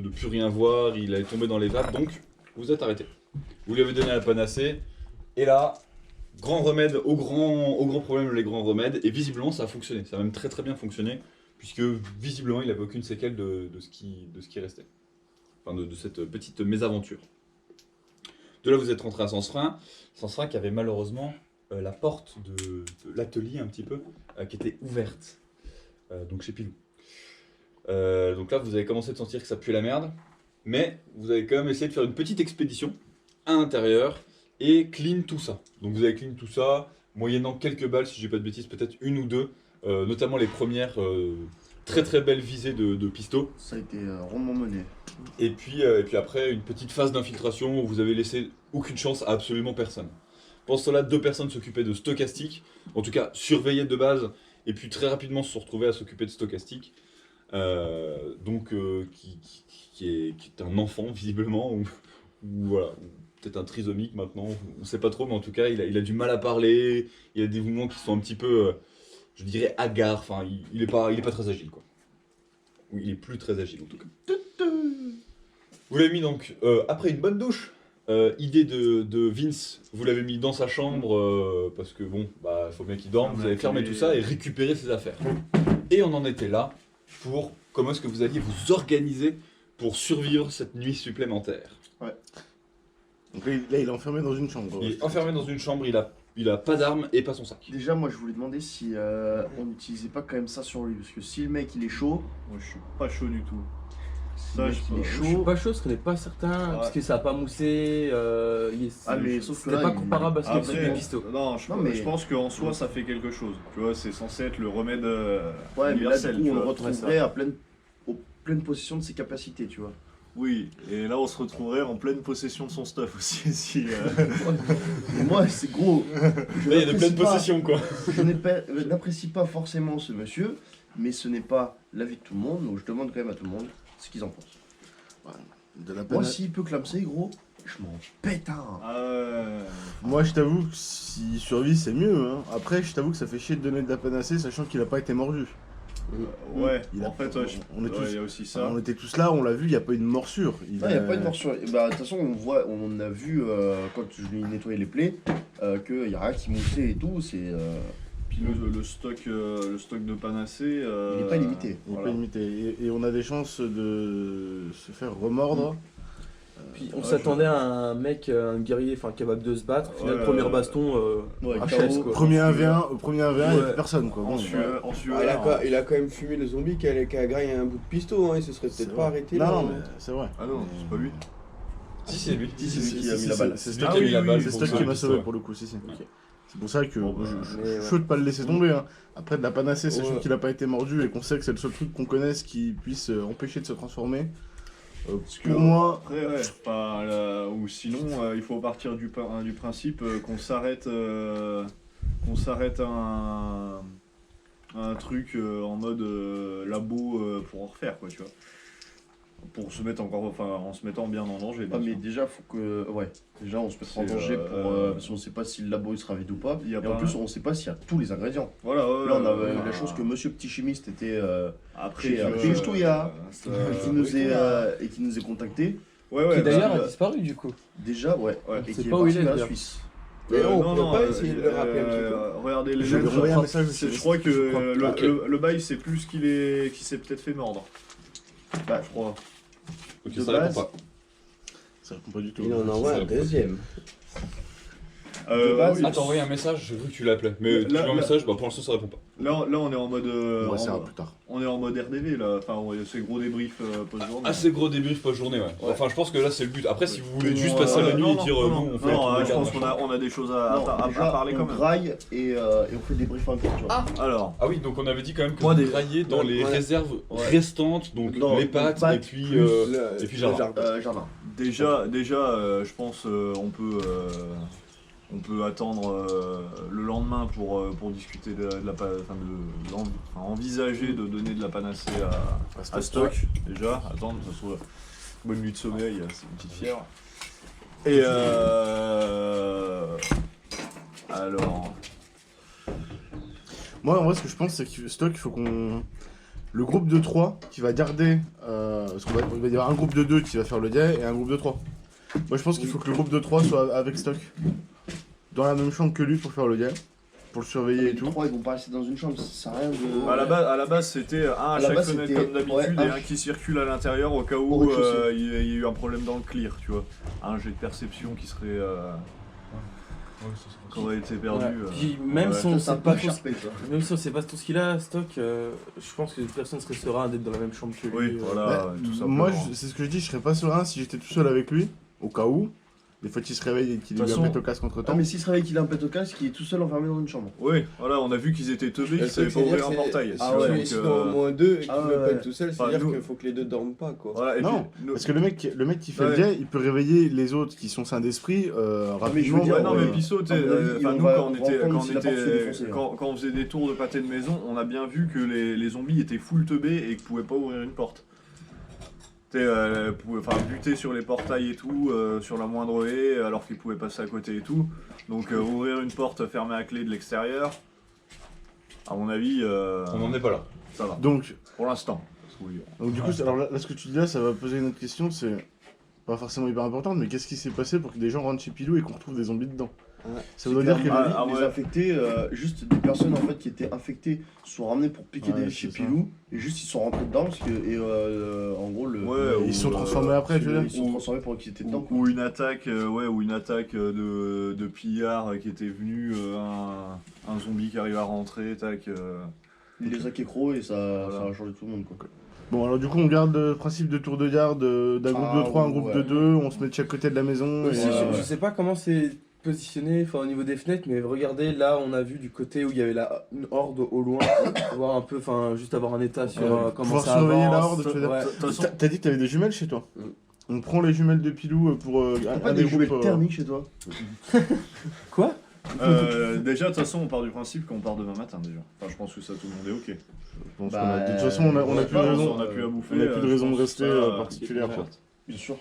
plus rien voir, il allait tomber dans les vapes, donc vous êtes arrêté. Vous lui avez donné la panacée, et là, grand remède au grand problème, les grands remèdes, et visiblement ça a fonctionné, ça a même très très bien fonctionné, puisque visiblement il n'avait aucune séquelle de ce qui restait, enfin de cette petite mésaventure. De là, vous êtes rentré à Sansfrein qui avait malheureusement la porte de l'atelier un petit peu, qui était ouverte, donc chez Pilou. Donc là, vous avez commencé de sentir que ça puait la merde, mais vous avez quand même essayé de faire une petite expédition à l'intérieur et clean tout ça. Donc vous avez clean tout ça, moyennant quelques balles, si je dis pas de bêtises, peut-être 1 ou 2, notamment les premières très très belles visées de Pisto. Ça a été rondement mené. Et puis après, une petite phase d'infiltration où vous avez laissé aucune chance à absolument personne. Pendant cela, 2 personnes s'occupaient de Stochastic, en tout cas surveillaient de base, et puis très rapidement se sont retrouvées à s'occuper de Stochastic, qui est un enfant visiblement, ou voilà, peut-être un trisomique maintenant, on ne sait pas trop, mais en tout cas il a du mal à parler, il y a des mouvements qui sont un petit peu, je dirais, hagards, enfin il est pas très agile quoi. Ou il est plus très agile en tout cas. Vous l'avez mis donc après une bonne douche. Idée de Vince, vous l'avez mis dans sa chambre parce que bon, bah faut bien qu'il dorme. Vous avez fermé tout ça et récupéré ses affaires. Et on en était là pour comment est-ce que vous alliez vous organiser pour survivre cette nuit supplémentaire. Donc là, il est enfermé dans une chambre. Il est enfermé dans une chambre, il a pas d'armes et pas son sac. Déjà, moi je voulais demander si on n'utilisait pas quand même ça sur lui, parce que si le mec il est chaud, Moi, je suis pas chaud du tout. si Ça, le mec je il est Je suis chaud. pas chaud parce qu'on n'est pas certain, parce que ça a pas moussé. Ah, mais sauf que c'était là, pas il- comparable à ce que Après, fait Pisto. non, Non, mais- je pense qu'en soi ça fait quelque chose. Tu vois, c'est censé être le remède Ouais, mais là universel. du coup tu on le vois. retrouverait à pleine possession de ses capacités, tu vois. Oui, et là on se retrouverait en pleine possession de son stuff aussi. Si, Et moi c'est gros. Je Là, il y a de n'apprécie pleines pas- possessions quoi. Je n'apprécie pas forcément ce monsieur, mais ce n'est pas l'avis de tout le monde, donc je demande quand même à tout le monde ce qu'ils en pensent. De la Moi peine. s'il peut clamser gros, je m'en pète un. Moi, je t'avoue que s'il survit, c'est mieux. Hein. Après, je t'avoue que ça fait chier de donner de la panacée, sachant qu'il a pas été mordu. Ouais, Il a- en fait, ouais, on est tous- il y a aussi ça. On était tous là, on l'a vu, il n'y a pas eu de morsure. Il n'y a pas une morsure. Et bah, de toute façon, on a vu quand je lui ai nettoyé les plaies qu'il n'y a rien qui moussait et tout. C'est, Puis le stock de panacée. il n'est pas limité. Il n'est Voilà. pas limité. Et on a des chances de se faire remordre. Puis on s'attendait à un mec, un guerrier, enfin capable de se battre. Au final, Ouais, première baston, Ouais, HS KO. quoi. Premier 1v1, il n'y a Ouais. personne. Quoi. En Bon, sueur, Ah, c'est Ah, peut-être vrai. pas arrêté Non, là. non, mais c'est vrai. Ah non, c'est pas lui. Si c'est lui. Si, c'est lui qui a mis la balle. C'est lui Stock qui a mis la balle c'est pour Stock sauver qui m'a Pisto, sauvé ouais. pour le coup, si. Ok. C'est pour ça que Bon, bah, je mais suis ouais. chaud de pas le laisser tomber. Hein. Après, de la panacée, sachant Ouais. qu'il n'a pas été mordu et qu'on sait que c'est le seul truc qu'on connaisse qui puisse empêcher de se transformer. Pour moi, Après, ouais, enfin, ou sinon, il faut partir du principe qu'on s'arrête à un truc en mode labo pour en refaire, quoi, tu vois. pour se mettre encore, enfin, en se mettant bien en danger. Ah, bien mais sûr. déjà, faut que. Ouais, déjà, on se mettra en C'est, danger pour. Parce qu'on sait pas si le labo il sera vide ou pas. Il y a Et en pas- plus, on sait pas s'il y a tous les ingrédients. Voilà, ouais, Là, on a ouais, eu la ouais. chance que monsieur petit chimiste était. Après, chez Pige Touya, ça- qui nous est, et qui nous est contacté. Ouais, ouais, Qui d'ailleurs parce a que- disparu du coup. Déjà, ouais. Ouais. Et C'est qui est pas où il parti est, vers la d'ailleurs. Suisse. Mais on non, peut non, pas essayer de le rappeler un petit peu. Regardez les Je vais mêmes. lui envoyer un message aussi. Je crois que Ok. le bail, c'est plus qu'il s'est peut-être fait mordre. Bah, Je crois. Ok, De ça répond base- pas. Ça répond pas du tout. Il en envoie un deuxième. De base, oui. Ah, t'as envoyé un message, j'ai cru que tu l'appelais. Mais tu Là- vois un là- message, bah pour l'instant ça répond pas. Là, on est en mode. On va essayer plus tard. On est en mode RDV là. Enfin, c'est gros débrief post-journée. Assez gros débrief post-journée, ouais. Enfin, je pense que là c'est le but. Après, si vous voulez On, juste passer la nuit non, et dire non, nous on fait non, un truc de je pense garde, qu'on machin. a des choses à non, déjà, parler quand on même. graille et on fait des briefs en même temps, tu vois. Alors, Ah oui, donc on avait dit quand même que Moi, vous des- graillez dans les Ouais. réserves Ouais. restantes, donc Non, les pâtes pâtes et puis. plus et puis jardin. Jardin. déjà, je pense on peut attendre le lendemain pour discuter de la envisager de donner de la panacée à stock déjà. Attendre, que ce soit bonne nuit de sommeil, c'est une petite fièvre. Et alors, Moi, en vrai, ce que je pense, c'est que stock, il faut qu'on. Le groupe de 3 qui va garder. Parce qu'il va y avoir un groupe de 2 qui va faire le diet et un groupe de 3. Moi, je pense qu'il faut que le groupe de 3 soit avec stock. Dans la même chambre que lui pour faire le diet. Pour le surveiller Les et tout. trois, ils vont pas rester dans une chambre, ça sert à rien de. à la base c'était un à la chaque base, fenêtre c'était- comme d'habitude ouais, et un- un qui circule à l'intérieur au cas Au où rez-de-chaussée. il y a eu un problème dans le clear, tu vois. Un jet de perception qui serait qui aurait été perdu. Ouais. Puis même ouais. si on C'est un sait pas peu tout, charpé, ça. même si on sait pas tout ce qu'il a, stock, je pense que personne serait serein d'être dans la même chambre que lui. Oui, voilà, Bah, tout simplement. moi, c'est ce que je dis, je serais pas serein si j'étais tout seul avec lui. Au cas où. Des fois qu'il se réveille et qu'il De lui toute un façon- pète au casque entre Ah, temps. mais s'il se réveille qu'il a un pet au casque, il est tout seul enfermé dans une chambre. Oui, voilà, on a vu qu'ils étaient teubés, Le qu'ils savaient truc, pas c'est-à-dire ouvrir un que portail. Ah si ouais, tu Donc, es ici dans au moins deux et que Ah tu me ouais. pètes tout seul, Enfin, c'est-à-dire nous- qu'il faut que les deux dorment pas quoi. voilà, et Non, puis, nous- Parce que le mec qui fait Ouais. le diet, il peut réveiller les autres qui sont sains d'esprit mais je veux rapidement. dire, Ouais, non, ouais. mais Pissot, À mon avis, enfin, on nous, va- quand on va prendre si la porte se défoncer, hein. quand on faisait des tours de pâté de maison, on a bien vu que les zombies étaient full teubés et qu'ils pouvaient pas ouvrir une porte. Pouvaient buter sur les portails et tout, sur la moindre haie, alors qu'ils pouvaient passer à côté et tout. Donc ouvrir une porte fermée à clé de l'extérieur, à mon avis, On n'en est pas là. ça va, Donc, pour l'instant. Oui. du coup, alors là, ce que tu dis là, ça va poser une autre question, c'est pas forcément hyper importante, mais qu'est-ce qui s'est passé pour que des gens rentrent chez Pilou et qu'on retrouve des zombies dedans? Ouais. Ça veut dire que... Clairement, Ah, les ouais. infectés, juste des personnes en fait qui étaient infectées sont ramenées pour piquer Ouais, des chez c'est ça. Pilou et juste ils sont rentrés dedans parce que en gros Ouais, Ils se sont ou, transformés après, tu veux dire? ils sont transformés pour qu'ils étaient dedans. Ou une attaque, de pillards qui était venu, un zombie qui arrive à rentrer, tac. Il les a kécro et ça Voilà. a changé tout le monde quoi. Bon, alors du coup, on garde le principe de tour de garde, d'un groupe de 3, un groupe ouais. de 2, on se met de chaque côté de la maison. Aussi, et, je sais pas comment c'est positionné au niveau des fenêtres, mais regardez, là on a vu du côté où il y avait une horde au loin, voir un peu, juste avoir un état sur comment pouvoir ça surveiller la avance. horde, tu veux dire. Ouais. De toute façon, T'as dit que t'avais des jumelles chez toi? Mm. On prend les jumelles de Pilou pour T'as un pas des des jumelles groupes, thermiques chez toi? Quoi? déjà, de toute façon, on part du principe qu'on part demain matin déjà. Enfin, je pense que ça, tout le monde est ok. Je pense Bah, qu'on a- de toute façon, on a plus de raison. On a plus à bouffer. On a plus de je raison de pense rester que ça, particulière. c'est quoi. Bien sûr.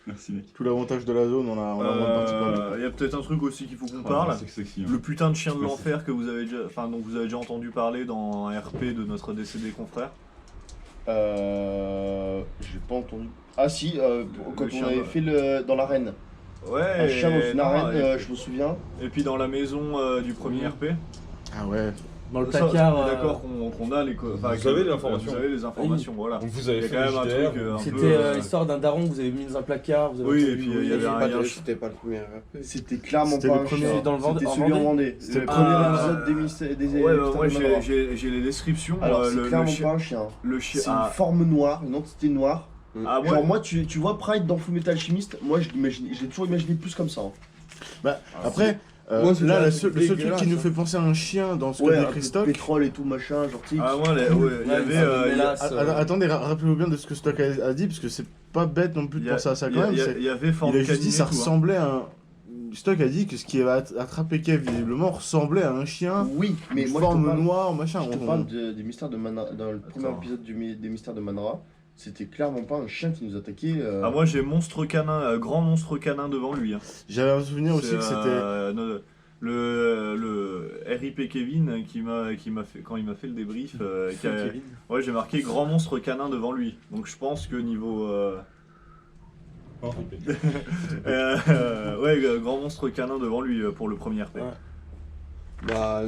Merci mec. Tout l'avantage de la zone, on a moins de parties perdues. Il y a peut-être un truc aussi qu'il faut qu'on parle. C'est sexy. Le putain de chien de Ouais, l'enfer que vous avez déjà, dont vous avez déjà entendu parler dans un RP de notre décédé confrère. J'ai pas entendu. Ah si, quand Le on chien avait de- fait dans l'arène. Ouais. Un chien dans une non, arène, je me souviens. et puis dans la maison du premier RP. Ah ouais. Dans le Ça, placard. on est d'accord qu'on a les. Vous avez l'information. Vous avez les informations, voilà. Donc vous Il avez y a fait quand même le un JDR. truc un peu. C'était l'histoire d'un daron que vous avez mis dans un placard. Vous avez Oui, entendu, et puis, il y avait C'était pas le premier RP. C'était clairement C'était pas le un premier chien. dans le Vendée- C'était en celui en Vendée. Vendée. C'était le premier premier épisode des mystères des Ouais, Mystères moi de Mandalore. j'ai les descriptions. Alors c'est le clairement chien. pas un chien. Le chien. C'est une forme noire, une entité noire. Ah, ouais. Genre moi tu vois Pride dans Fullmetal Alchemist, moi j'ai toujours imaginé plus comme ça. Hein. Bah, après, Moi, c'est là, un le truc seul truc qui dégueulasse, nous hein. fait penser à un chien dans ce que Ouais, un peu décrit de Stock. pétrole et tout machin, genre tu sais. Ah, moi, ouais, il y avait. Attendez, rappelez-vous bien de ce que Stock a dit, parce que c'est pas bête non plus de penser à ça quand même. Il y avait forme Il a juste dit canine ça et tout, hein. ressemblait à un. Stock a dit que ce qui avait attrapé Kev visiblement ressemblait à un chien, Oui, mais une moi je te forme parle, noire, machin. je te parle des mystères de Manara, dans le premier épisode des mystères de Manara. C'était clairement pas un chien qui nous attaquait. Ah, moi j'ai monstre canin, grand monstre canin devant lui. Hein. J'avais un souvenir aussi que c'était. Le RIP Kevin qui m'a fait quand il m'a fait le débrief. Kevin. Ouais, j'ai marqué grand monstre canin devant lui. Donc je pense que niveau. Oh, répète. Ouais, grand monstre canin devant lui pour le premier RP. Ouais. Bah,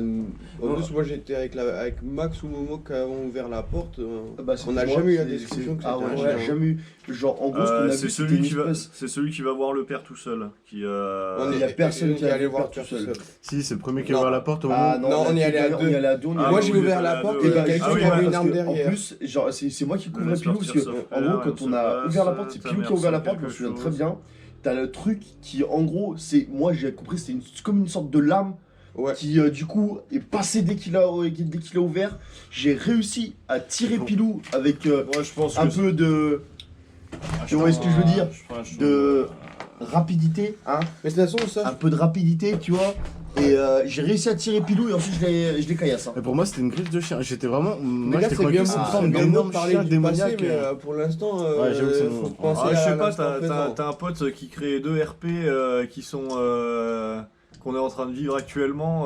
en plus, moi j'étais avec Max ou Momo qui avons ouvert la porte. Bah, On n'a jamais eu la discussion que Ah c'était ouais, un on chien. a jamais eu. Genre, en gros, ce qu'on a C'est vu, c'était une espèce. celui qui va voir le père tout seul. Qui, On Il y a personne qui est a allé vu voir tout tout seul. seul. Si, c'est le premier qui a Non. ouvert la porte au moment. Ah Non, on y allait à deux. On y allait à deux. on y Ah, allait Moi à j'ai oui, ouvert j'étais la là, porte deux, et Et bah, quelqu'un qui justement, avait une parce arme que, en derrière. plus, genre, c'est moi qui couvrais laisse Pilou, partir parce que, ce en frère, gros, quand on a ça ouvert la passe, porte, c'est ta Pilou qui a mère ouvert la sent porte, je me quelque souviens très chose. bien. T'as le truc qui, en gros, c'est. Moi, j'ai compris, c'était comme une sorte de lame Ouais. qui, du coup, est passée dès qu'il a ouvert. J'ai réussi à tirer Pilou avec Moi je pense un que peu de. Tu vois ce que je veux dire De rapidité, hein. Mais de toute façon, Un ça. peu de rapidité, tu vois. Et j'ai réussi à tirer Pilou et ensuite je l'ai caillasse. Hein. Et pour moi, c'était une crise de chien. J'étais vraiment. Mais Moi, là, j'étais c'est bien convaincu que c'est une beau forme de d'énorme parler chien du démoniaque. passé, mais pour l'instant, Ouais, j'avoue que c'est faut bon. penser Ah, je sais à pas, l'instant présent. t'as un pote qui crée 2 RP qui sont. Qu'on est en train de vivre actuellement.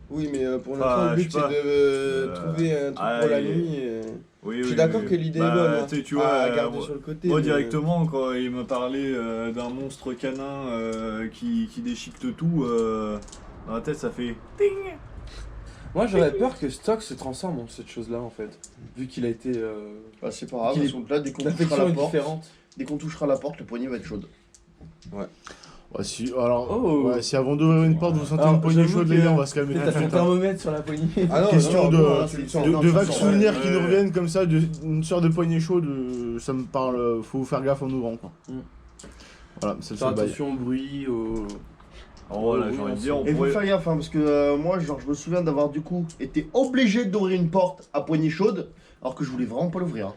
Oui, mais pour Enfin, l'instant, le but je sais c'est de pas. trouver un truc Ah, pour la et- nuit. Oui, Je suis d'accord que l'idée est bonne, hein, tu vois, à garder moi- sur le côté. Moi mais- directement, quand il me parlait d'un monstre canin qui déchiquette tout, dans la tête ça fait ting. Moi j'aurais peur que Stock se transforme en cette chose-là en fait. Vu qu'il a été. Bah, c'est pas grave, Qu'il est- parce que là, dès qu'on touchera L'affection la est porte, différente. le poignée va être chaude. Ouais, si, alors, Oh. ouais, si avant d'ouvrir une porte, vous sentez Alors, une poignée j'avoue chaude, que- les gars, on va se calmer. T'as ton thermomètre sur la poignée. Ah non, Question non, de- non, là, tu le sens. De vagues souvenirs qui ouais. nous reviennent comme ça, une sorte de poignée chaude, ça me parle, faut faire gaffe en ouvrant quoi. Mm. Voilà, c'est le Faire seul bail. attention au bruit, au. Alors voilà, Oui, j'ai envie de on dire, on Et faut pourrait. faire gaffe, hein, parce que moi, genre, je me souviens d'avoir du coup été obligé d'ouvrir une porte à poignée chaude, alors que je voulais vraiment pas l'ouvrir. hein.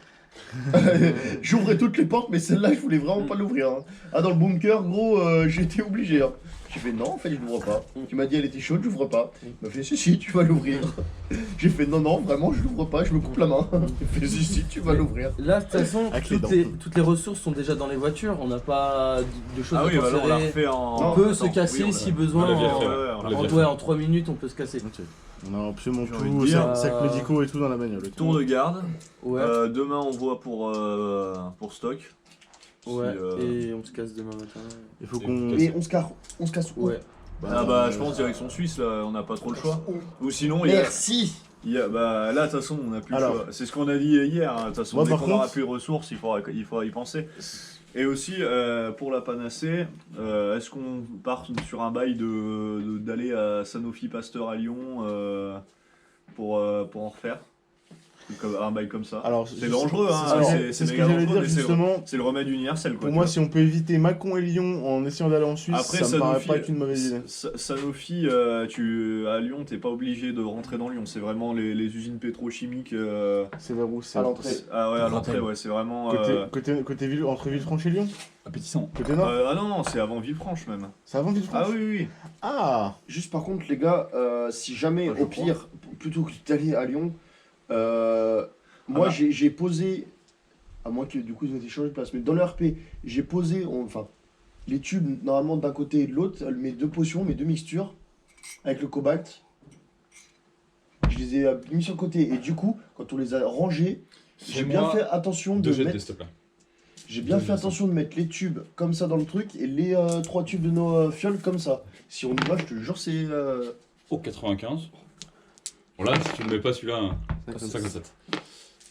J'ouvrais toutes les portes, mais celle-là, je voulais vraiment pas l'ouvrir. hein. Ah, dans le bunker, gros, j'ai été obligé. hein. J'ai fait non, en fait, je l'ouvre pas. Tu m'as dit elle était chaude, j'ouvre pas. Il m'a fait si, tu vas l'ouvrir. J'ai fait non, vraiment, je l'ouvre pas, je me coupe la main. Il fait si, tu vas l'ouvrir. Là, de toute façon, Avec les toutes les ressources sont déjà dans les voitures. On n'a pas de choses Ah à oui, bah alors on l'a transférer. refait en. On peut Attends, se casser oui, on si l'a- besoin. on l'a bien en- fait, ouais, on l'a bien en, fait. ouais, en 3 minutes, on peut se casser. Ok. On a absolument J'ai envie de tout, dire, sacs médicaux et tout dans la bagnole. Tour de garde. Ouais, Demain on voit pour stock. ouais. Si, Et on se casse demain matin. Il faut Et qu'on. Et on se casse où Ouais. Ah bah je pense direction Suisse là, on n'a pas trop le choix. Ou sinon il y a, Merci. bah là de toute façon on n'a plus Alors. le choix. C'est ce qu'on a dit hier. hein. De toute façon Moi, dès par qu'on aura contre- plus de ressources, il faudra y penser. Et aussi pour la panacée, est-ce qu'on part sur un bail d'aller à Sanofi Pasteur à Lyon pour en refaire un bail comme ça. Alors, C'est dangereux, hein. Alors, c'est c'est ce que méga j'allais dangereux, dire mais justement. c'est le remède universel quoi. Pour tu moi, vois. si on peut éviter Macon et Lyon en essayant d'aller en Suisse, Après, ça me paraît Sanofi- pas être une mauvaise idée. Sanofi, à Lyon, t'es pas obligé de rentrer dans Lyon. C'est vraiment les usines pétrochimiques. C'est vers où c'est À l'entrée. Ah ouais, à À l'entrée, Bretagne. ouais, c'est vraiment. Côté ville, entre Villefranche et Lyon. Appétissant. Côté nord. Ah non, c'est avant Villefranche même. C'est avant Villefranche. Ah oui, oui. Ah. Juste par contre, les gars, si jamais, Je au pire, plutôt que d'aller à Lyon, moi bah. j'ai posé, à moins que du coup ils ont été changés de place, mais dans le RP, j'ai posé, enfin, les tubes normalement d'un côté et de l'autre, mes 2 potions, mes 2 mixtures, avec le cobalt. Je les ai mis sur le côté, et du coup, quand on les a rangés, j'ai bien fait attention de Deux jets de mettre. s'il te plaît. J'ai bien fait attention de mettre les tubes comme ça dans le truc et les 3 tubes de nos fioles comme ça. Si on y va, je te jure, c'est. Oh, 95. Bon là, si tu ne mets pas celui-là, hein, 57.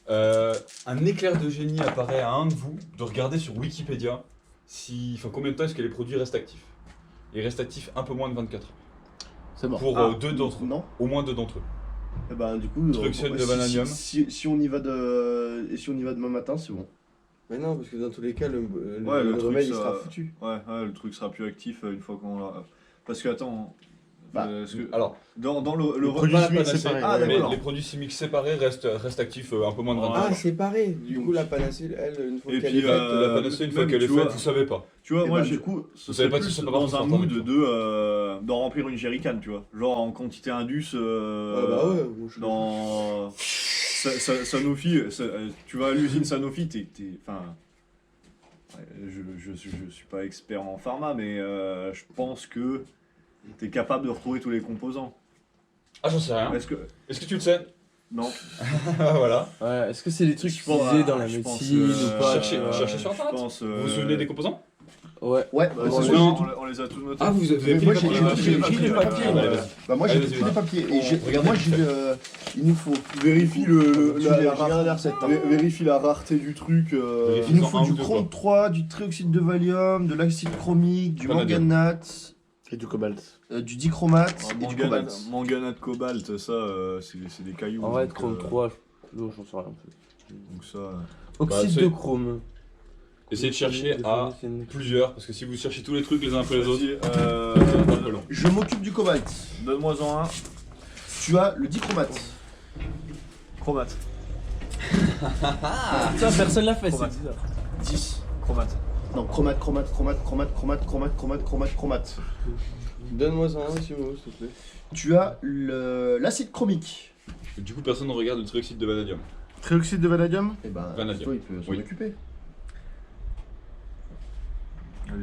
Un éclair de génie apparaît à un de vous de regarder sur Wikipédia combien de temps est-ce que les produits restent actifs. Ils restent actifs un peu moins de 24 heures. C'est mort. Pour Ah, deux d'entre eux. Non. Au moins 2 d'entre eux. Et ben du coup. Truxone de vanadium. Si on y va si on y va demain matin, c'est bon. Mais non, parce que dans tous les cas, le Ouais, le truc, remède il ça- sera foutu. Ouais, le truc sera plus actif une fois qu'on l'a. Parce que attends. Bah, parce que Alors, dans le Le produit pas la chimique, panacée, c'est pareil. Ah, ouais. mais d'accord. les produits chimiques séparés restent actifs un peu moins de 24 Ah, heures. séparé. Du coup, la panacée, elle, une fois Et qu'elle puis, est faite. La panacée, une fois même, qu'elle est tu faite, vois- vous savez pas. Tu vois, Et moi, ben, j'ai- du coup, ce savez serait pas plus si c'est pas dans parti un sur mood Internet. d'en remplir une jerrycan, tu vois. Genre en quantité indus. Ouais, bah ouais. moi, je- Dans. Sanofi, tu vas à l'usine Sanofi, enfin, je suis pas expert en pharma, mais je pense que t'es capable de retrouver tous les composants. Ah, j'en sais rien. Est-ce que Est-ce que tu le sais? non? Voilà. Ouais, est-ce que c'est des trucs Je pense- utilisés dans la je pense, médecine ou pas cherchez- tu vois cherchez sur je Internet. pense, Vous vous souvenez des composants? Ouais. Ouais, Bah, moi, c'est j'ai- sûr, on les a tous notés. Ah, vous avez moi, pris j'ai le j'ai- papier. j'ai- pris les papiers, Allez, ouais. vas-y. bah, moi j'ai Allez, tous vas-y, les papiers. Et Regardez moi le j'ai. Il nous faut. Vérifie la recette. vérifie la rareté du truc. Vérifie. Il nous Ils ont faut un du ou deux, chrome 3, du trioxyde de Valium, de l'acide chromique, du Vanadium. manganate, Et du cobalt. du dichromate et du cobalt. Manganate, cobalt, ça, c'est des cailloux. En vrai, donc, chrome 3, j'en sais rien. Donc ça. Oxyde c'est- de chrome. Essayez de chercher à plusieurs, parce que si vous cherchez tous les trucs les uns après les autres, Vas-y, c'est un peu long. Je m'occupe du cobalt. donne-moi-en un. Tu as le dichromate. Chromate. Ça, personne l'a fait, Chromate. c'est bizarre. 10. Chromate. Non, chromate. Donne-moi ça, s'il vous plaît. Tu as l'acide chromique. Du coup, personne ne regarde le trioxyde de vanadium. Trioxyde de vanadium. Et ben, Vanadium. toi, il peut s'en Oui. occuper.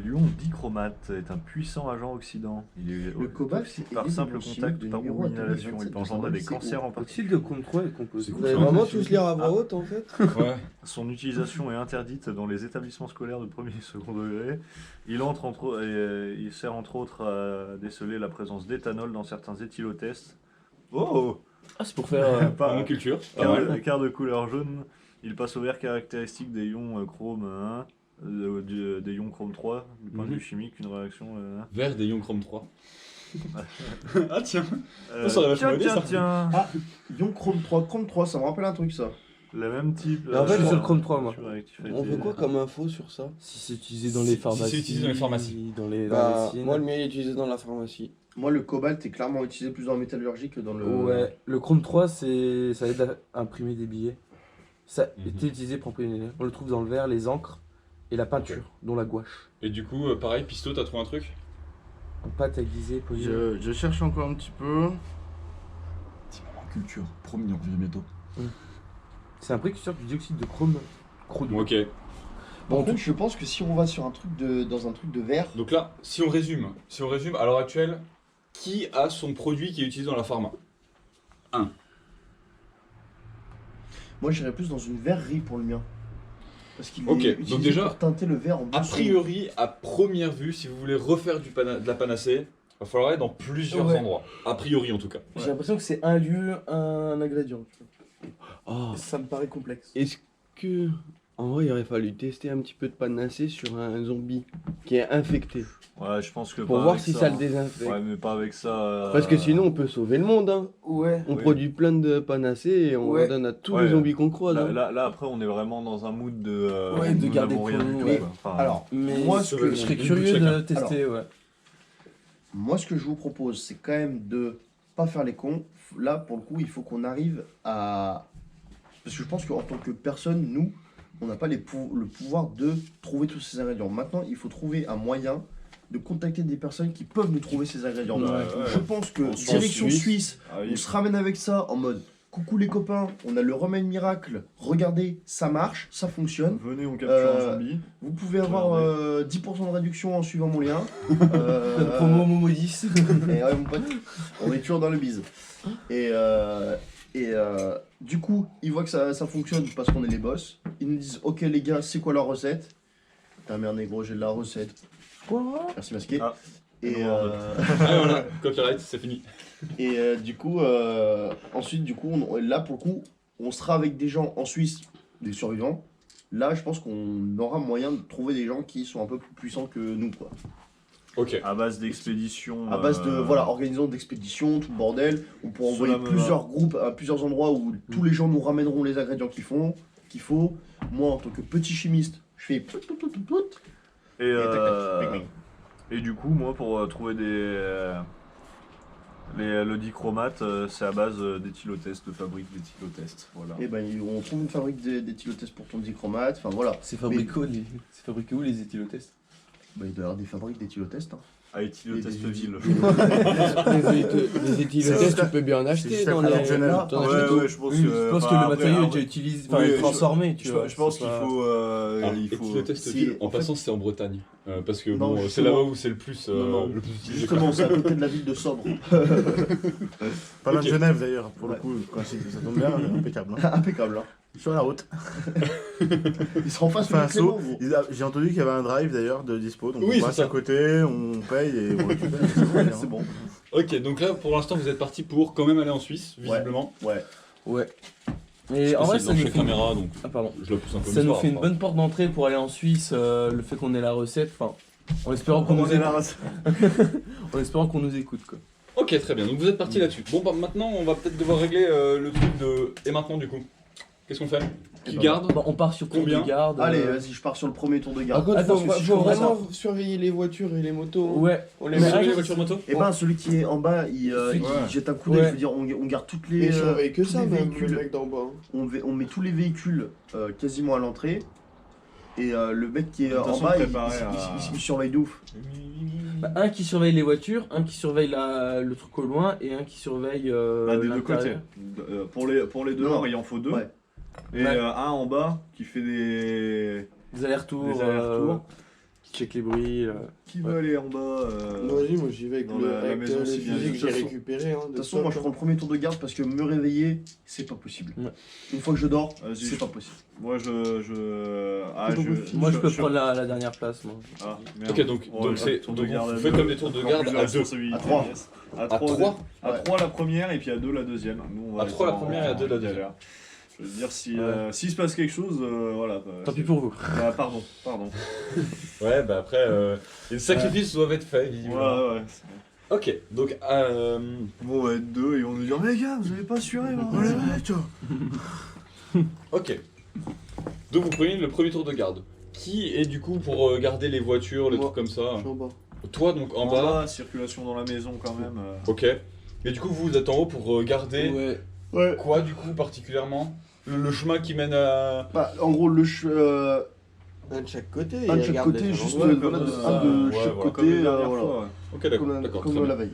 L'ion dichromate est un puissant agent oxydant. Il est Le cobalt toxique est par élément simple chimique contact de ou par numéro inhalation. Il 27 peut engendrer des 226 cancers en Oxyde particulier. de chrome 3 est composé. C'est Vous allez vraiment tous lire à voix haute en fait. Ouais. Son utilisation est interdite dans les établissements scolaires de premier et second degré. Il sert entre autres à déceler la présence d'éthanol dans certains éthylotests. Oh Ah, c'est pour faire. Pas en culture. Pas mal. car de couleur jaune, il passe au vert caractéristique des ions chrome 1, des ions chrome 3. Du point de vue chimique, une réaction. Vert des ions chrome 3. Ah tiens. Ça aurait vachement tiens, aidé, ça. tiens. Ion chrome 3. Chrome 3, ça me rappelle un truc ça. Le même type. Mais en fait, sur le chrome 3, moi. On veut quoi comme info sur ça? Si c'est utilisé dans les pharmacies. Si c'est utilisé dans les pharmacies. Dans les Bah, médecines. moi le mien est utilisé dans la pharmacie. Moi, le cobalt est clairement utilisé plus dans la métallurgie que dans le. Ouais, le chrome 3, ça aide à imprimer des billets. Ça Mhm. était utilisé pour imprimer des billets. On le trouve dans le verre, les encres et la peinture, dont la gouache. Et du coup, pareil, Pisto, t'as trouvé un truc? En pâte aiguisée, polie. Je cherche encore un petit peu. En culture, promis, on revient bientôt. C'est un précurseur du dioxyde de chrome crude. Bon, ok. Par contre, je pense que si on va sur un truc dans un truc de verre. Donc là, si on résume, à l'heure actuelle, qui a son produit qui est utilisé dans la pharma? Moi, j'irais plus dans une verrerie pour le mien. Parce qu'il Ok, est donc utilisé déjà, pour teinter le verre en A bleu. priori, à première vue, si vous voulez refaire de la panacée, il va falloir aller dans plusieurs Ouais. endroits. A priori, en tout cas. J'ai l'impression que c'est un lieu, un ingrédient. tu vois. Oh. Ça me paraît complexe. Est-ce que. En vrai, il aurait fallu tester un petit peu de panacée sur un zombie qui est infecté. Ouais, je pense que. Pour pas voir avec si ça, ça hein. le désinfecte. Ouais, mais pas avec ça. Parce que sinon, on peut sauver le monde. Hein. Ouais. On Oui. produit plein de panacées et on Ouais. donne à tous Ouais. les zombies qu'on croise. hein. Là, après, on est vraiment dans un mood de. Ouais, de nous garder n'avons rien tout, du tout. ouais. quoi. Enfin, Alors, Mais moi, ce que je serais le curieux but de de chacun. tester, ouais. Moi, ce que je vous propose, c'est quand même de pas faire les cons. Là, pour le coup, il faut qu'on arrive à. Parce que je pense qu'en tant que personne, nous, on n'a pas le pouvoir de trouver tous ces ingrédients. Maintenant, il faut trouver un moyen de contacter des personnes qui peuvent nous trouver ces ingrédients. Ouais, Donc, ouais. je pense que En direction Suisse. Suisse, ah oui. on se ramène avec ça en mode coucou les copains, on a le remède miracle, regardez, ça marche, ça fonctionne. Venez, on capture un Euh, zombie. Vous pouvez avoir 10% de réduction en suivant mon lien. Promo Momo 10. Et ouais, mon pote, on est toujours dans le bise. Et du coup, ils voient que ça fonctionne parce qu'on est les boss. Ils nous disent ok les gars, c'est quoi la recette? Ta mère négro, j'ai de la recette. Quoi? Merci masqué. Ah. Et, Ah, voilà, copyright, c'est fini. et du coup, ensuite, du coup, là pour le coup, on sera avec des gens en Suisse, des survivants. Là, je pense qu'on aura moyen de trouver des gens qui sont un peu plus puissants que nous, quoi. Ok. À base d'expédition. À base de, voilà, organisation d'expédition, tout le bordel. On pourra Cela envoyer me plusieurs groupes à plusieurs endroits où tous les gens nous ramèneront les ingrédients qu'il faut. Moi, en tant que petit chimiste, je fais pout, pout, pout, pout, pout. Et, Et tac, tac, tac, tac. et du coup, moi, pour trouver le dichromate, c'est à base d'éthylotest, de fabrique d'éthylotest. Voilà. Et ben, on trouve une fabrique d'éthylotest pour ton dichromate. Enfin voilà. C'est fabriqué où les éthylotestes? Bah, il doit y avoir des fabriques d'éthylotest. Hein. Haïti le test-ville. Les éthylotestes, tu peux bien en acheter juste dans à les. côté de Genève. T'en Ouais, achètes ouais, je pense Oui, que. je pense que enfin, le après, matériau est après, déjà utilisé, enfin oui, il est je- transformé, tu vois. Je pense c'est qu'il pas- faut. Il Il faut. test c'est- en en fait- passant, c'est en Bretagne. Parce que Non, bon, c'est justement. là-bas où c'est le plus Non. le plus utilisé. Justement, c'est à côté de la ville de Sobre. Pas loin de Ok. Genève d'ailleurs, pour le Ouais. coup, quand ça tombe bien, impeccable. Hein. Impeccable, hein. Sur la route. Ils seront en face Fait un de Clément, saut. gros. J'ai entendu qu'il y avait un drive d'ailleurs de dispo, donc Oui, on passe c'est ça. à côté, on paye et on récupère. C'est bon, C'est bon. Ok, donc là pour l'instant vous êtes parti pour quand même aller en Suisse, visiblement. Ouais. Ouais. Je Et en vrai, sais ça dans nous chaque fait... caméra, donc Ah, pardon. je la pousse un peu. Ça nous l'histoire, fait une après. bonne porte d'entrée pour aller en Suisse, le fait qu'on ait la recette, enfin, en espérant qu'on nous écoute. En espérant qu'on nous écoute, quoi. Ok, très bien. Donc vous êtes parti là-dessus. Bon, bah maintenant on va peut-être devoir régler le truc de. Et maintenant du coup, qu'est-ce qu'on fait Qui ben, garde Bon, on part sur tour Combien de garde. Allez, vas-y, je pars sur le premier tour de Par garde. contre, Attends, faut, parce que si faut je comprends vraiment surveiller les voitures et les motos. hein. Ouais. On les Vous Mais avez un- les voitures moto Et ben, celui qui est en bas, il jette un coup d'œil. Ouais. Je veux dire, on garde toutes Et les. surveille que tous ça, les même le véhicules. mec d'en bas. hein. On met tous les véhicules quasiment à l'entrée. Et le mec qui est De toute en façon, bas, préparé il surveille de ouf. Bah, un qui surveille les voitures, un qui surveille le truc au loin et un qui surveille Bah, des deux côtés. l'intérieur. Pour les deux, Non. il en faut deux. Ouais. Et Ouais. un en bas qui fait des. Des allers-retours, Des allers-retours. qui check les bruits. Qui veut aller en bas Vas-y, moi j'y vais avec dans le, la avec, maison, le si bien fusil dit. que j'ai De toute récupéré. Hein, De toute façon, moi je prends le premier tour de garde parce que me réveiller, c'est pas possible. Ouais. Une fois que je dors, Vas-y, c'est pas possible. Moi Moi je peux prendre la dernière place, moi. Ah, merde. Ok, donc Ouais, c'est tour de donc garde vous à faites deux. comme des tours de Encore garde plus de à deux. responsabilité, À trois. yes. À À 3 À Ouais. 3 la première et puis à 2 la deuxième. Nous, on va À 3 la être en- première et à 2 la en deuxième. galère. Je veux dire, si, Ouais. s'il se passe quelque chose, voilà. Tant pis pour vous. Pardon. Ouais, bah après, les sacrifices doivent être faits, visiblement. Ouais. Ok, donc Bon, on va être deux et on nous dire, mais les gars, vous avez pas assuré, hein. ok. Donc vous prenez le premier tour de garde. Qui est du coup pour garder les voitures, les Moi. trucs comme ça Je suis en bas. Toi donc en bas. circulation dans la maison quand même. Ok. Mais du coup vous êtes en haut pour garder Ouais. Ouais. quoi du coup particulièrement le chemin qui mène à. Bah, en gros, Un de chaque côté. un de et chaque regarde côté, les juste endroits. voilà, comme, un de ouais, chaque voilà, Comme les côté, dernières voilà. fois, ouais. Ok d'accord, Comme, d'accord. comme très bien. la veille.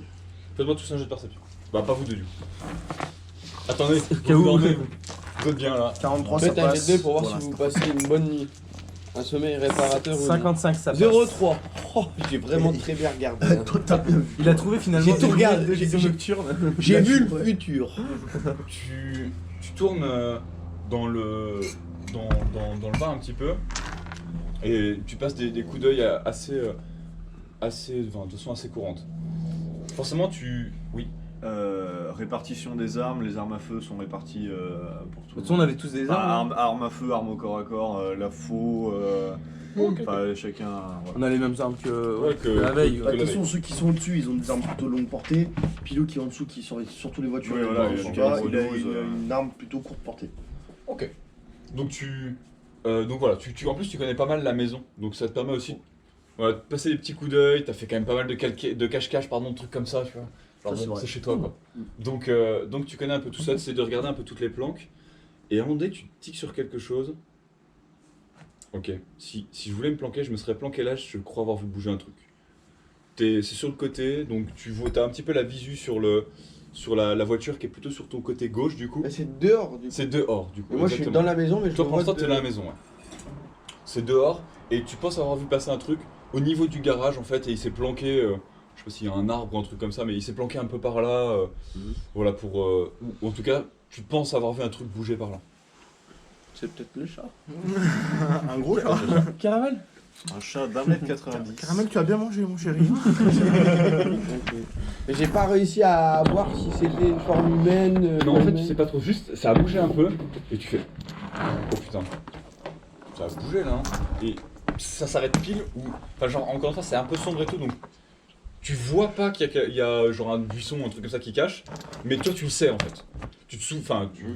Faites-moi tous un jet de perception. Bah pas vous deux du coup. Attendez, cas vous où. dormez, vous êtes bien là. 43, ça Faites un passe. jet de dés pour voir Voilà. si vous passez une bonne nuit. Un sommeil réparateur ou non. 55, ça passe. 0,3. Oh, j'ai vraiment très bien regardé. hein. Toi, t'as bien vu. Il a trouvé finalement J'ai tout des regardé, de vision j'ai- nocturne. J'ai vu le futur. Tu tournes dans le bas un petit peu et tu passes des coups d'œil assez enfin, de façon assez courante. Forcément oui. Répartition des armes, les armes à feu sont réparties pour tout De toute façon, on avait tous des armes. Armes à feu, armes au corps à corps, la faux, enfin chacun. voilà. On a les mêmes armes Ouais, que la veille. que Bah, ouais. de toute façon, ceux qui sont au-dessus, ils ont des armes plutôt longue portée. Pilou qui est en dessous, qui surveille surtout les voitures. Oui, voilà, en il a tout une cas, calibre il a 12, une arme plutôt courte portée. Ok. Donc donc voilà, en plus tu connais pas mal la maison, donc ça te permet aussi de passer des petits coups d'œil. T'as fait quand même pas mal de cache-cache, pardon, de trucs comme ça, tu vois. Genre, Ça, c'est bon, vrai. c'est chez toi quoi. Donc tu connais un peu tout ça, tu essaies de regarder un peu toutes les planques. Et à un moment donné, tu tiques sur quelque chose. Ok, si je voulais me planquer, je me serais planqué là, je crois avoir vu bouger un truc. C'est sur le côté, donc t'as un petit peu la visu sur la voiture qui est plutôt sur ton côté gauche du coup. Mais c'est dehors du coup. C'est dehors du coup. Et moi je suis exactement. dans la maison, mais je Toi le pour l'instant vois t'es dans la maison, ouais. C'est dehors, et tu penses avoir vu passer un truc au niveau du garage en fait, et il s'est planqué, je sais pas s'il y a un arbre ou un truc comme ça, mais il s'est planqué un peu par là, voilà pour... ou en tout cas, tu penses avoir vu un truc bouger par là. C'est peut-être le chat. Un gros chat. Caravelle. Un chat d'1m90. Caramel, tu as bien mangé, mon chéri. Mais j'ai pas réussi à voir si c'était une forme humaine. Non en fait tu sais pas trop, juste ça a bougé un peu, et tu fais... Oh putain, ça a bougé là, hein. Et ça s'arrête pile, ou... Enfin genre encore une fois c'est un peu sombre et tout, donc... Tu vois pas qu'il y a genre un buisson, un truc comme ça qui cache, mais toi tu le sais en fait.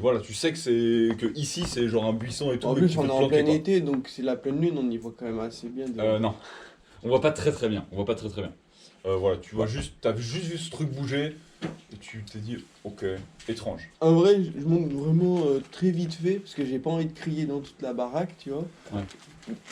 Voilà, tu sais que ici c'est genre un buisson et tout. En et que plus, tu peux on est te en planquer, plein quoi. été, donc c'est la pleine lune, on y voit quand même assez bien. Non, on voit pas très bien. Voilà, tu vois juste, t'as juste vu ce truc bouger et tu t'es dit, ok, étrange. En vrai, je monte vraiment très vite fait parce que j'ai pas envie de crier dans toute la baraque, tu vois. Ouais.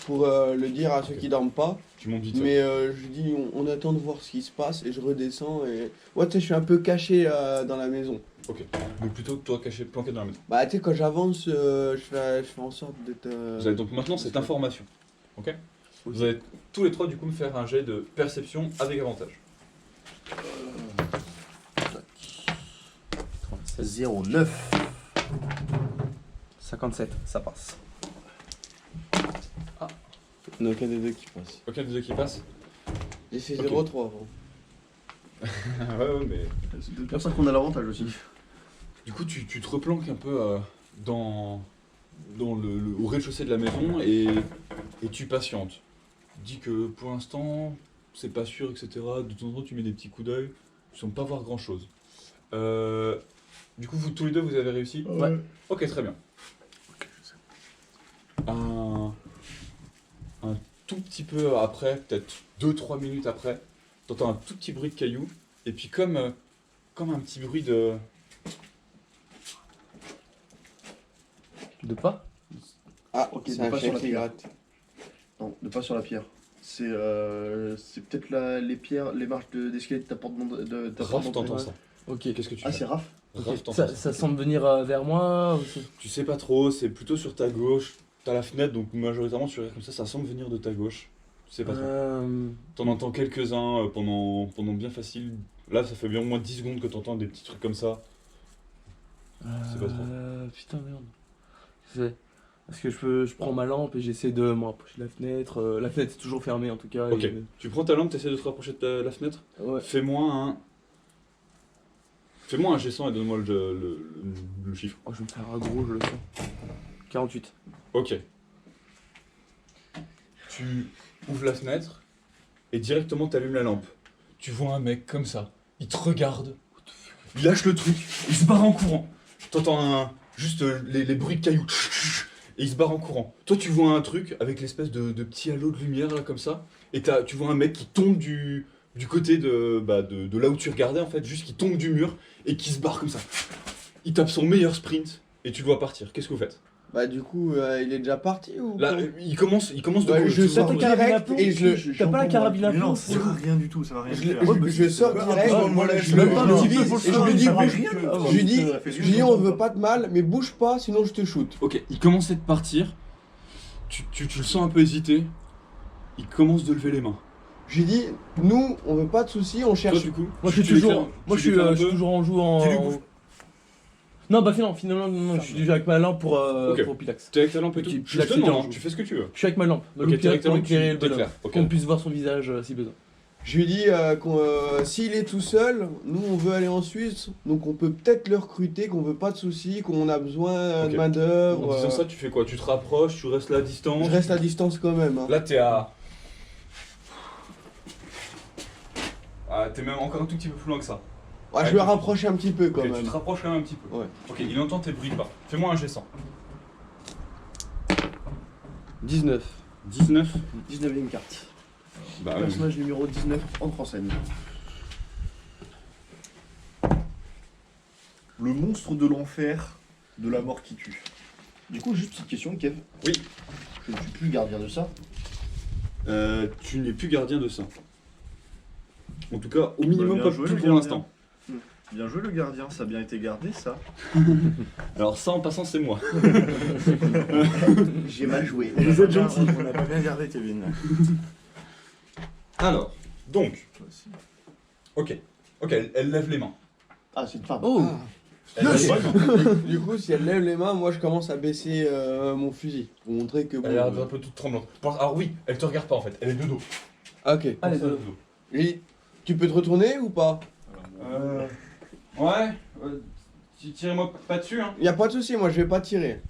Pour le dire à ceux Ok. qui dorment pas. Tu montes vite. Mais je dis, on attend de voir ce qui se passe et je redescends. Et ouais, tu sais, je suis un peu caché dans la maison. Ok. Donc plutôt que toi caché, planqué dans la maison. Bah, tu sais, quand j'avance, je fais en sorte d'être. Vous avez donc maintenant cette information. Ok. Vous allez tous les trois du coup me faire un jet de perception avec avantage. 0,9. 57, ça passe. Il n'y en a aucun des deux qui passe. Ok, des deux qui passent. J'ai fait Ok. 0,3 avant. Ouais, mais. C'est peut-être pour ça qu'on a l'avantage aussi. Du coup, tu te replanques un peu dans au rez-de-chaussée de la maison et tu patientes. Tu dis que pour l'instant, c'est pas sûr, etc. De temps en temps, tu mets des petits coups d'œil. Tu sembles pas voir grand-chose. Du coup, vous tous les deux, vous avez réussi? Ouais. Ok, très bien. Un tout petit peu après, peut-être 2-3 minutes après, t'entends un tout petit bruit de cailloux. Et puis comme un petit bruit de... De pas? Ah, Ok, c'est c'est un pas sur chien la qui pierre. gratte. Non, de pas sur la pierre. C'est peut-être les pierres, les marches d'escalier de ta porte de ta porte Raph, d'entrée. t'entends ça. Ok. Qu'est-ce que tu Ah, fais? c'est Raph. Raph, t'entends Ça, ça. ça semble venir vers moi aussi. Tu sais pas trop, c'est plutôt sur ta gauche. T'as la fenêtre, donc majoritairement tu regardes comme ça semble venir de ta gauche. Tu sais pas trop. T'en entends quelques-uns pendant bien facile. Là, ça fait bien au moins 10 secondes que t'entends des petits trucs comme ça. C'est pas trop. Putain, merde. C'est... Parce que je prends ma lampe et j'essaie de me rapprocher de la fenêtre. La fenêtre est toujours fermée en tout cas. Ok, et- tu prends ta lampe, t'essaies de te rapprocher de la fenêtre. Ouais. Fais-moi un G100 et donne-moi le chiffre. Oh, je vais me faire un gros, je le sens. 48. Ok. Tu ouvres la fenêtre et directement t'allumes la lampe. Tu vois un mec comme ça, il te regarde, il lâche le truc, il se barre en courant. T'entends juste les bruits de cailloux et il se barre en courant. Toi tu vois un truc avec l'espèce de petit halo de lumière là comme ça et tu vois un mec qui tombe du côté de là où tu regardais en fait, juste qui tombe du mur et qui se barre comme ça. Il tape son meilleur sprint et tu dois partir. Qu'est-ce que vous faites? Bah, du coup, il est déjà parti ou Là, pas il commence de Ouais, courir. je Tu sors vois, direct et je le. T'as pas la carabine à Mais non, plomb ça sert à rien du tout, ça va rien Je, faire. je sors direct, moi, là, je le divise et je lui dis, rien. je lui dis on veut pas de mal, mais bouge pas sinon je te shoot. Ok, il commençait de partir. Tu le sens un peu hésiter. Il commence de lever les mains. Je lui dis nous on veut pas de soucis, on Toi, cherche. du coup, Moi, tu je suis toujours, l'éclaires- moi, tu je l'éclaires un suis peu. toujours en joue en. Tu lui bouffes. Non, bah finalement, non, je suis déjà avec ma lampe Ok. pour Pilax. T'es avec ta lampe et tout. Puis Je là, te c'était demande, en- tu fais ce que tu veux. Je suis avec ma lampe. Ok, t'es avec ta pour lampe, tu éclairer le bonhomme. t'éclaires. Ok. Qu'on puisse voir son visage si besoin. Je lui dis s'il est tout seul, nous on veut aller en Suisse, donc on peut peut-être le recruter, qu'on veut pas de soucis, qu'on a besoin Ok. de main En d'œuvre. disant ça, tu fais quoi? Tu te rapproches, tu restes là à distance. Je reste à distance quand même. Hein. Là, t'es à. Ah, t'es même encore un tout petit peu plus loin que ça. Ouais, je me rapproche un petit peu quand Ok, tu même. te rapproches quand même un petit peu. Ouais. Ok, il entend tes bruits de pas. Fais-moi un G100. 19. 19. 19ème carte. Bah, Personnage numéro 19 entre en scène. Le monstre de l'enfer, de la mort qui tue. Du coup, juste petite question, Kev. Oui. Je ne suis plus gardien de ça. Tu n'es plus gardien de ça. En tout cas, au minimum bien pas joué, plus le pour gardien. l'instant. Bien joué le gardien, ça a bien été gardé ça. Alors ça, en passant, c'est moi. J'ai mal joué. Vous êtes gentil. On a pas bien gardé Kevin. Alors, donc. Ok, elle lève les mains. Ah, c'est une femme. Oh Elle lève les mains. Du coup, si elle lève les mains, moi je commence à baisser mon fusil pour montrer que bon. Elle a l'air un peu toute tremblante. Alors oui, elle te regarde pas en fait, elle est de dos. Ok. Allez, Elle est de deux. dos. Et tu peux te retourner ou pas? Ouais, tirez-moi pas dessus, hein. Y a pas de souci, moi je vais pas tirer.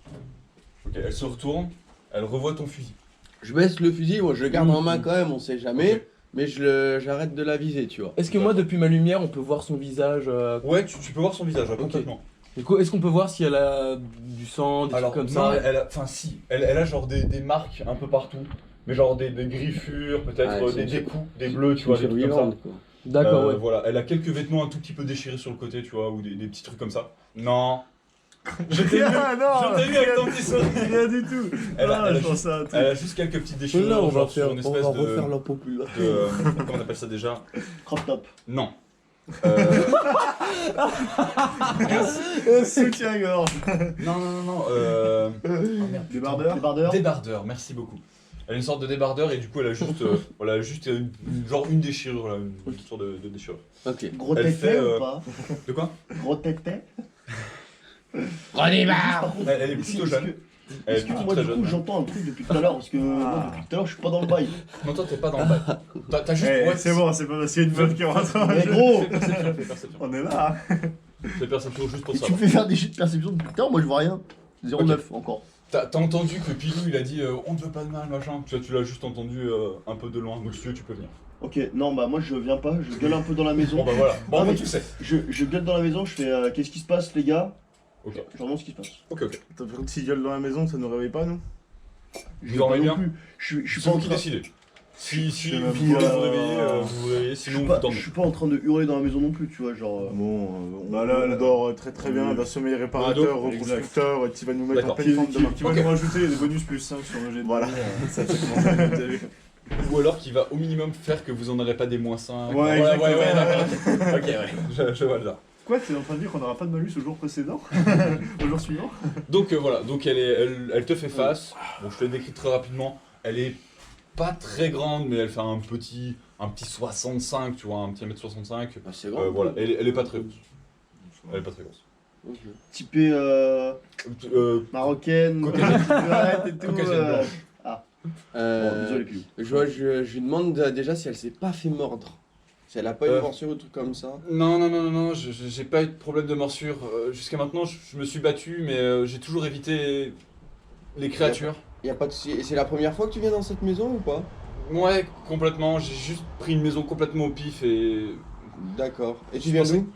Ok, elle se retourne, elle revoit ton fusil. Je baisse le fusil, moi je le garde en main quand même, on sait jamais, Ok. mais j'arrête de la viser, tu vois. Est-ce que moi, depuis ma lumière, on peut voir son visage Ouais, tu peux voir son visage, ouais, complètement. Du coup, est-ce qu'on peut voir si elle a du sang, des Alors, trucs comme non, ça elle a, enfin si, elle a genre des marques un peu partout. mais genre des griffures, peut-être Ouais, des coups, des bleus, tu vois, des trucs comme ça. vivante, quoi. D'accord, ouais. Voilà, elle a quelques vêtements un tout petit peu déchirés sur le côté, tu vois, ou des petits trucs comme ça. Non. Je t'ai vu, je t'ai vu avec ton petit sourire. Rien du tout. Elle a, Ah, elle a je pense juste, à un truc. elle a juste quelques petites déchirures, Là, on va genre sur une espèce refaire la population. comment on appelle ça déjà? Crop top. Non. Soutien-gorge. Non. Débardeur. Débardeur. Débardeur, merci beaucoup. Elle a une sorte de débardeur et du coup elle a juste, voilà, juste genre une déchirure, là, une sorte de déchirure. Ok. Gros Elle fait, tété ou pas? De quoi? Gros tété. Elle est plutôt jeune. Elle est Est-ce que plutôt moi très du coup jeune. j'entends un truc depuis tout à l'heure parce que moi depuis tout à l'heure je suis pas dans le bail. Non, toi t'es pas dans le bail. T'as juste. Eh, ouais, c'est bon, c'est pas parce qu'il y a une meuf qui rentre. Mais gros, Fais perception. On est là. Fais perception juste pour et ça. tu me fais faire des jets de perception depuis tout à l'heure, moi je vois rien. 0,9 encore. T'as entendu que Pilou il a dit on te veut pas de mal machin. Tu l'as juste entendu un peu de loin. Donc si tu veux, tu peux venir. Ok, non bah moi je viens pas, je gueule un peu dans la maison. Bon bah voilà. Bon, Ah, bah, mais tu sais. Je gueule dans la maison, je fais qu'est-ce qui se passe les gars? Ok. Je demande ce qui se passe. Ok. T'as fait un petit gueule dans la maison, ça nous réveille pas, nous? Vous dormez non bien? plus. Je suis C'est pas en vous qui train. décidez. Si sais vous même voulez pas. vous réveiller, vous vous réveillez. Je Sinon suis vous pas, dormez. je suis pas en train de hurler dans la maison non plus, tu vois, genre. Bon, Bah là, on dort très très bien, d'un sommeil réparateur, Dos, reconstructeur, tu vas nous mettre en D'accord. pleine forme demain. Qui va Ok. nous rajouter des bonus plus 5 sur le jet de Voilà. dés. Ça, c'est comment ça, t'as vu. Ou alors qu'il va au minimum faire que vous en aurez pas des moins 5. Ouais, exactement. d'accord. Ok, ouais. Je vois le genre. Quoi, t'es en train de dire qu'on n'aura pas de malus au jour précédent? Au jour suivant? Donc voilà, donc elle te fait face. Bon, je te l'ai décrit très rapidement. Elle est pas très grande, mais elle fait un petit 65, tu vois, un petit 1m65. Bah, c'est grand. Voilà, elle est pas très grosse. Elle est pas très grosse. Ok. Typée marocaine, Caucasienne. cigarette et tout. Caucasienne blanche. Bon, désolé Pilou. Je lui demande déjà si elle s'est pas fait mordre. Si elle a pas une morsure ou un truc comme ça. Non, j'ai pas eu de problème de morsure. Jusqu'à maintenant, je me suis battu, mais j'ai toujours évité les créatures. Y a pas de souci. Et c'est la première fois que tu viens dans cette maison ou pas? Ouais, complètement. J'ai juste pris une maison complètement au pif et. D'accord. Et tu Je viens pensais- d'où?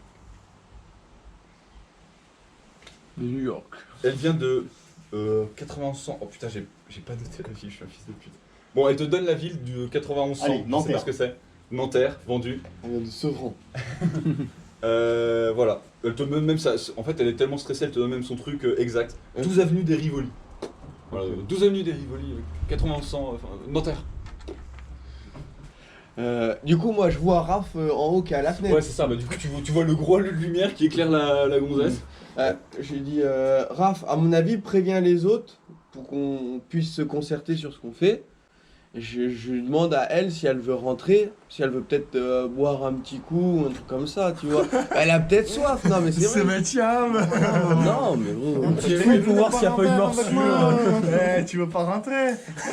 De New York. Elle vient de 91. Oh putain, j'ai pas noté la ville, je suis un fils de pute. Bon, elle te donne la ville du 91. Allez, Je sais Nanterre. pas ce que c'est. Nanterre, vendu. Elle vient de Sevran. Voilà. Elle te donne même ça. En fait, elle est tellement stressée, elle te donne même son truc exact. 12 avenue des Rivoli. Voilà, 12 avenue des Rivoli, 91. Enfin, Nanterre. Du coup, moi je vois Raph en haut qui est à la fenêtre. Ouais, c'est ça. Bah, du coup, tu vois le gros halo de lumière qui éclaire la gonzesse. J'ai dit, Raph, à mon avis, préviens les autres pour qu'on puisse se concerter sur ce qu'on fait. Je lui demande à elle si elle veut rentrer, si elle veut peut-être boire un petit coup, un truc comme ça, tu vois. Elle a peut-être soif, non mais c'est vrai. Sébastien. Non mais bon. Il faut voir s'il n'y a pas une morsure. Eh, tu veux pas rentrer?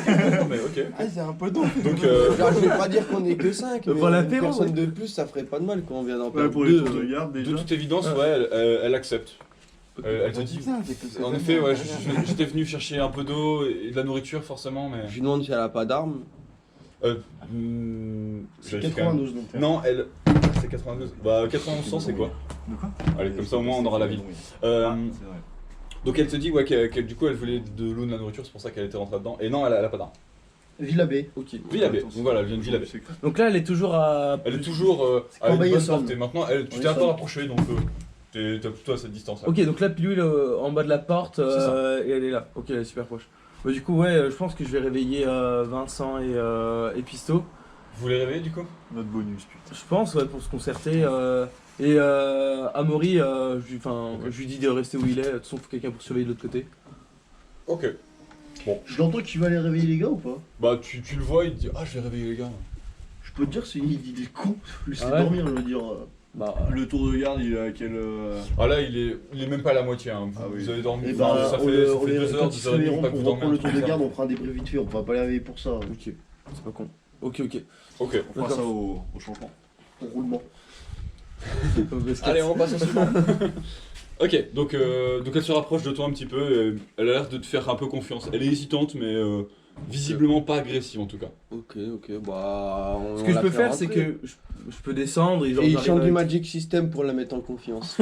Non, mais ok. Ah, c'est un peu tôt. Donc, Genre, je vais pas dire qu'on est que 5, mais Pour une l'apéro, personne ouais. de plus, ça ferait pas de mal quand on vient d'en Ouais, perdre pour les deux. tours de garde de déjà. toute évidence, ouais, elle accepte. Elle te dit. En effet, ouais, j'étais venu chercher un peu d'eau et de la nourriture, forcément, mais. Je lui demande si elle a pas d'armes. C'est vérifie quand même. 92 donc. Non, elle. C'est 92. Bah, 91 c'est quoi? De quoi? Allez, comme ça au moins on aura la ville. Ah, Euh, c'est vrai. donc elle te dit ouais, qu'elle du coup elle voulait de l'eau, de la nourriture, c'est pour ça qu'elle était rentrée dedans. Et non, elle a pas d'armes. Villa B. Ok. Villa B. Donc voilà, elle vient de Villa B. Donc là, elle est toujours à. Elle est toujours à une Corbeil bonne Essonne. portée. Maintenant, tu On t'es un est peu seul. rapproché, donc t'es plutôt à cette distance-là. Ok, donc là, Pilou, il est en bas de la porte C'est ça. et elle est là. Ok, elle est super proche. Bah, du coup, ouais, je pense que je vais réveiller Vincent et Pisto. Vous les réveillez du coup? Notre bonus, putain. Je pense, ouais, pour se concerter. Et Amaury, je lui dis de rester où il est. De toute façon, il faut quelqu'un pour surveiller de l'autre côté. Ok. Je l'entends qu'il va aller réveiller les gars ou pas? Bah tu le vois, il te dit ah je vais réveiller les gars. Je peux te dire c'est une idée con. Laissez Ah ouais dormir, je veux dire. Bah, Le tour de garde, il est à quel. Ah là il est même pas à la moitié. Hein. Vous, Ah oui. vous avez dormi. Et Enfin, bah, ça on fait les- 2 heures, quand 10 ils se heures et demie réveilleront pas que pour vous dormez. reprendre le tour de un garde, on fera un débrief vite fait, on va pas les réveiller pour ça. ok, c'est pas con. Ok. Ok. On fera ça au changement. Pour roulement. Allez, on passe au suivant. Ok, donc elle se rapproche de toi un petit peu, et elle a l'air de te faire un peu confiance. Elle est hésitante, mais visiblement pas agressive en tout cas. Ok, bah. Ce que je peux faire, c'est que je peux descendre et genre. Et il j'arrive chante du avec- Magic System pour la mettre en confiance.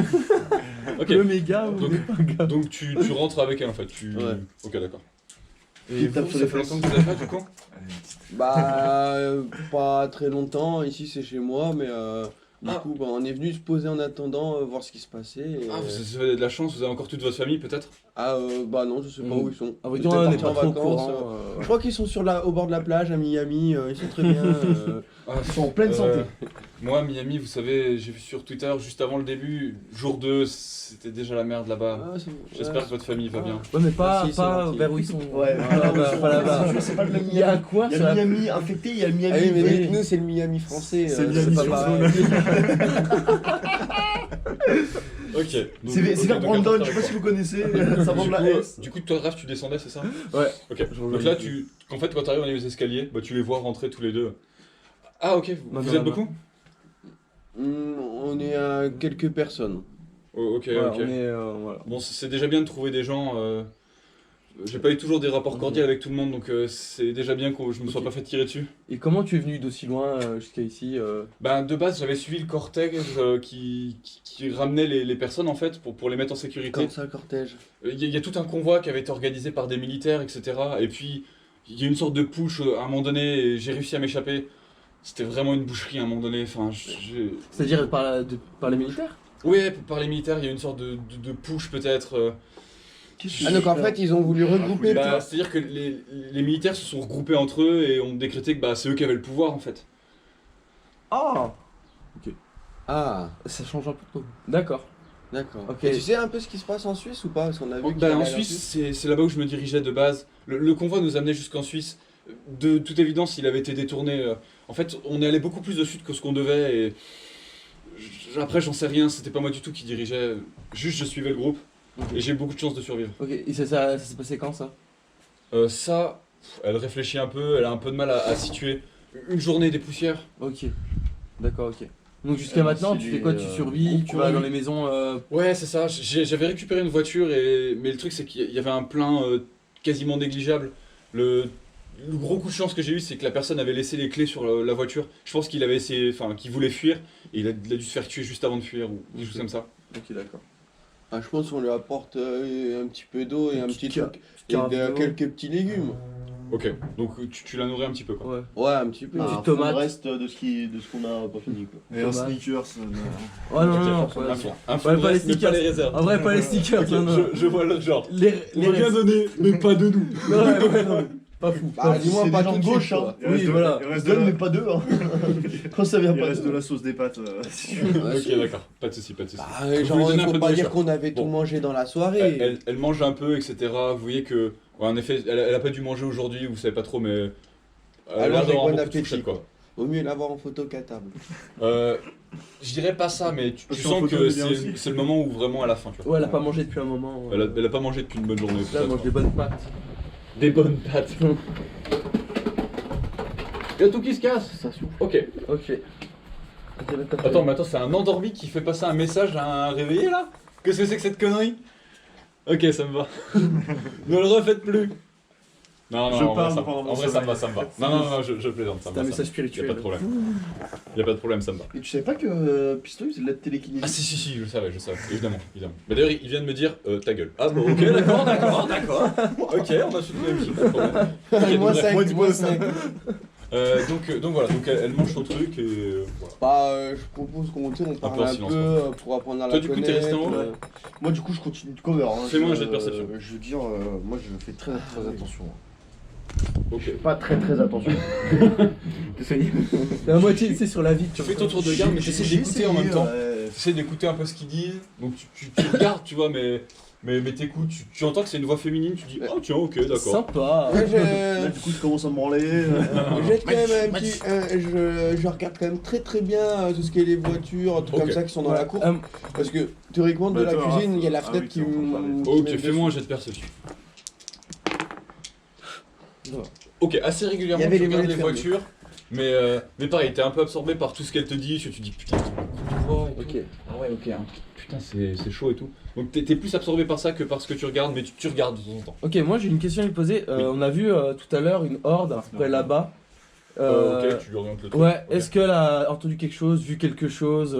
Ok, Le méga ou Donc- des méga. donc tu rentres avec elle en fait. Ouais. Ok, d'accord. Et tape vous, sur ça les fait fesses. longtemps que vous avez fait du coup? Bah, pas très longtemps. Ici, c'est chez moi, mais du Ah. coup, bah, on est venu se poser en attendant, voir ce qui se passait. Et, Ah, vous avez de la chance, vous avez encore toute votre famille peut-être? bah non, je sais pas où ils sont. Ah oui, Peut-être on n'est partis pas en trop au vacances. courant. Je crois qu'ils sont au bord de la plage à Miami. Ils sont très bien. Ah, Ils sont en pleine santé. Moi, Miami, vous savez, j'ai vu sur Twitter juste avant le début, jour 2, c'était déjà la merde là-bas. Ah, c'est bon. J'espère que votre famille va bien. Ouais, mais pas, Merci, c'est pas gentil. vers où ils sont. Ouais, pas là-bas. C'est pas le Il y a Miami. quoi Il y sur a la- Miami infecté, il y a le Ah Miami. oui, mais vrai. nous, c'est le Miami français. C'est c'est Miami pas sur pareil. Ok. donc- C'est ok, vers donc Brandon, attends, je sais pas si vous connaissez, ça vend de la S. Du coup, toi, Raph, tu descendais, c'est ça? Ouais. Ok. Donc là, en fait, quand tu arrives dans les escaliers, bah, tu les vois rentrer tous les deux. Ah, ok. Vous, Non, vous non, êtes non. beaucoup? On est à quelques personnes. Oh, ok, Voilà, ok. on est, voilà. Bon, c'est déjà bien de trouver des gens. J'ai pas eu toujours des rapports cordiaux avec tout le monde, donc c'est déjà bien que je me sois pas fait tirer dessus. Et comment tu es venu d'aussi loin jusqu'à ici Ben, de base, j'avais suivi le cortège qui ramenait les personnes en fait pour les mettre en sécurité. Comme ça, le cortège. Il y a tout un convoi qui avait été organisé par des militaires, etc. Et puis, il y a une sorte de push à un moment donné, et j'ai réussi à m'échapper. C'était vraiment une boucherie à un moment donné. Enfin, C'est-à-dire par les militaires? ouais, par les militaires, il y a une sorte de push peut-être. Ah, donc en fait, ils ont voulu regrouper. Bah, c'est-à-dire que les militaires se sont regroupés entre eux et ont décrété que bah, c'est eux qui avaient le pouvoir en fait. Ah, Ah, ça change un peu tout. D'accord. d'accord. Ok. Et tu sais un peu ce qui se passe en Suisse ou pas? Parce qu'on a vu qu'il Bah, allait en aller Suisse, c'est là-bas où je me dirigeais de base. Le convoi nous amenait jusqu'en Suisse. De toute évidence, il avait été détourné. En fait, on est allé beaucoup plus au sud que ce qu'on devait. Et après, j'en sais rien. C'était pas moi du tout qui dirigeais. Juste, je suivais le groupe. Et j'ai eu beaucoup de chance de survivre. Ok, et ça s'est passé quand ça? Ça, elle réfléchit un peu. Elle a un peu de mal à situer. Une journée des poussières. Ok. D'accord, ok. Donc jusqu'à maintenant, tu fais quoi? Tu survis, tu vas dans les maisons. Ouais, c'est ça. J'avais récupéré une voiture, mais le truc, c'est qu'il y avait un plein quasiment négligeable. Le gros coup de chance que j'ai eu, c'est que la personne avait laissé les clés sur la voiture. Je pense qu'il avait essayé, enfin, qu'il voulait fuir, et il a dû se faire tuer juste avant de fuir, ou des choses comme ça. Ok, d'accord. Ah, je pense qu'on lui apporte un petit peu d'eau et un petit truc. Et carafe d'eau. quelques petits légumes. Ok, donc tu l'as nourri un petit peu, quoi. Ouais. Ouais, un petit peu. Ah, petite tomate. faut le reste de ce qu'on a pas fini quoi. Et un Dommage. sneakers. Ouais, non, Ok, non, un ouais. four. Un Ouais, four pas les reste, mais stickers. pas les réserves. En vrai, pas les stickers, Ok, non, non. je vois le genre. Les On va bien restes. donner, mais pas de nous. Non, ouais, non. Pas fou. Bah, dis-moi C'est pas des gens tout de de gauche, suite, hein. quoi. Oui, voilà. Il Je reste, donne mais pas deux hein. Quand ça vient il pas reste deux. de la sauce des pâtes. si tu veux. Ouais, Ok, d'accord, pas de soucis, pas de soucis. Bah, Vous genre, lui donnez il un peu faut de pas dire nourriture. qu'on avait Bon. tout mangé dans la soirée. Elle mange un peu, etc. Vous voyez que, ouais, en effet, elle a pas dû manger aujourd'hui, vous savez pas trop, mais. Elle a Alors, l'air j'ai d'avoir bon beaucoup de appétit, fourchettes, quoi. Vaut mieux l'avoir en photo qu'à table. Je dirais pas ça, mais tu Parce sens qu'en photo, que elle est bien aussi. c'est le moment où vraiment à la fin, tu vois. Ouais, elle a pas mangé depuis un moment. Elle a pas mangé depuis une bonne journée. Là, elle peut-être. mange des bonnes pâtes. Des bonnes pâtes. Il y a tout qui se casse. Ça souffle. Ok. Ok. Attends, mais attends, c'est un endormi qui fait passer un message à un réveillé là? Qu'est-ce que c'est que cette connerie? Ok, ça me va. Ne le refaites plus. Non, non, Je en vrai, parle ça, pendant mon en vrai, ça me va, sommeil. ça me va. Non, non, non, je plaisante, ça me C'est un va. message Y a spirituel. pas de problème. Y a pas de problème, ça me va. Et tu savais pas que Pisto il faisait de la télékinésie? Ah si, je le savais, évidemment, évidemment. Mais d'ailleurs, il vient de me dire, ta gueule. Ah bon, ok, d'accord. Ok, on a soutenu un petit peu. Ok, Moi, bref. 5, moi 5. Donc voilà, donc elle mange son truc et voilà. Bah, je propose qu'on peu en parle un silence, peu pour apprendre à Toi, la du coup, connaître. t'es resté en haut? Moi du coup je continue de cover. Hein. Fais-moi un jet de perception. Je veux dire, moi je fais très attention. Ok. Pas très attention. T'es à moitié, c'est sur la vie. Tu fais ton tour de garde, mais t'essaies d'écouter en même temps. T'essaies d'écouter un peu ce qu'ils disent. Donc tu regardes, tu vois, mais t'écoutes. Tu entends que c'est une voix féminine, tu dis, oh tiens, ok, d'accord. Sympa. Ouais, Là du coup je commence à me branler. jette quand même un petit. Je regarde quand même très bien tout ce qui est les voitures, tout Ok. comme ça qui sont dans la cour. Parce que théoriquement, de Bah, la toi, cuisine, il y a la ah fenêtre oui, qui tu entends parler. me. Ok, fais-moi un jet de perception. Ok, assez régulièrement Il y avait tu les regardes les volets fermés. voitures, mais pareil, t'es un peu absorbé par tout ce qu'elle te dit, tu te dis putain, ils ont beaucoup de voix et tout. Ok. Ah ouais, ok, hein. Putain, c'est chaud et tout. Donc t'es plus absorbé par ça que par ce que tu regardes, mais tu regardes de temps en temps. Ok, moi j'ai une question à lui poser. Oui. On a vu tout à l'heure une horde à peu près là-bas. Ok, tu lui orientes le truc. Ouais, Ok. est-ce qu'elle a entendu quelque chose, vu quelque chose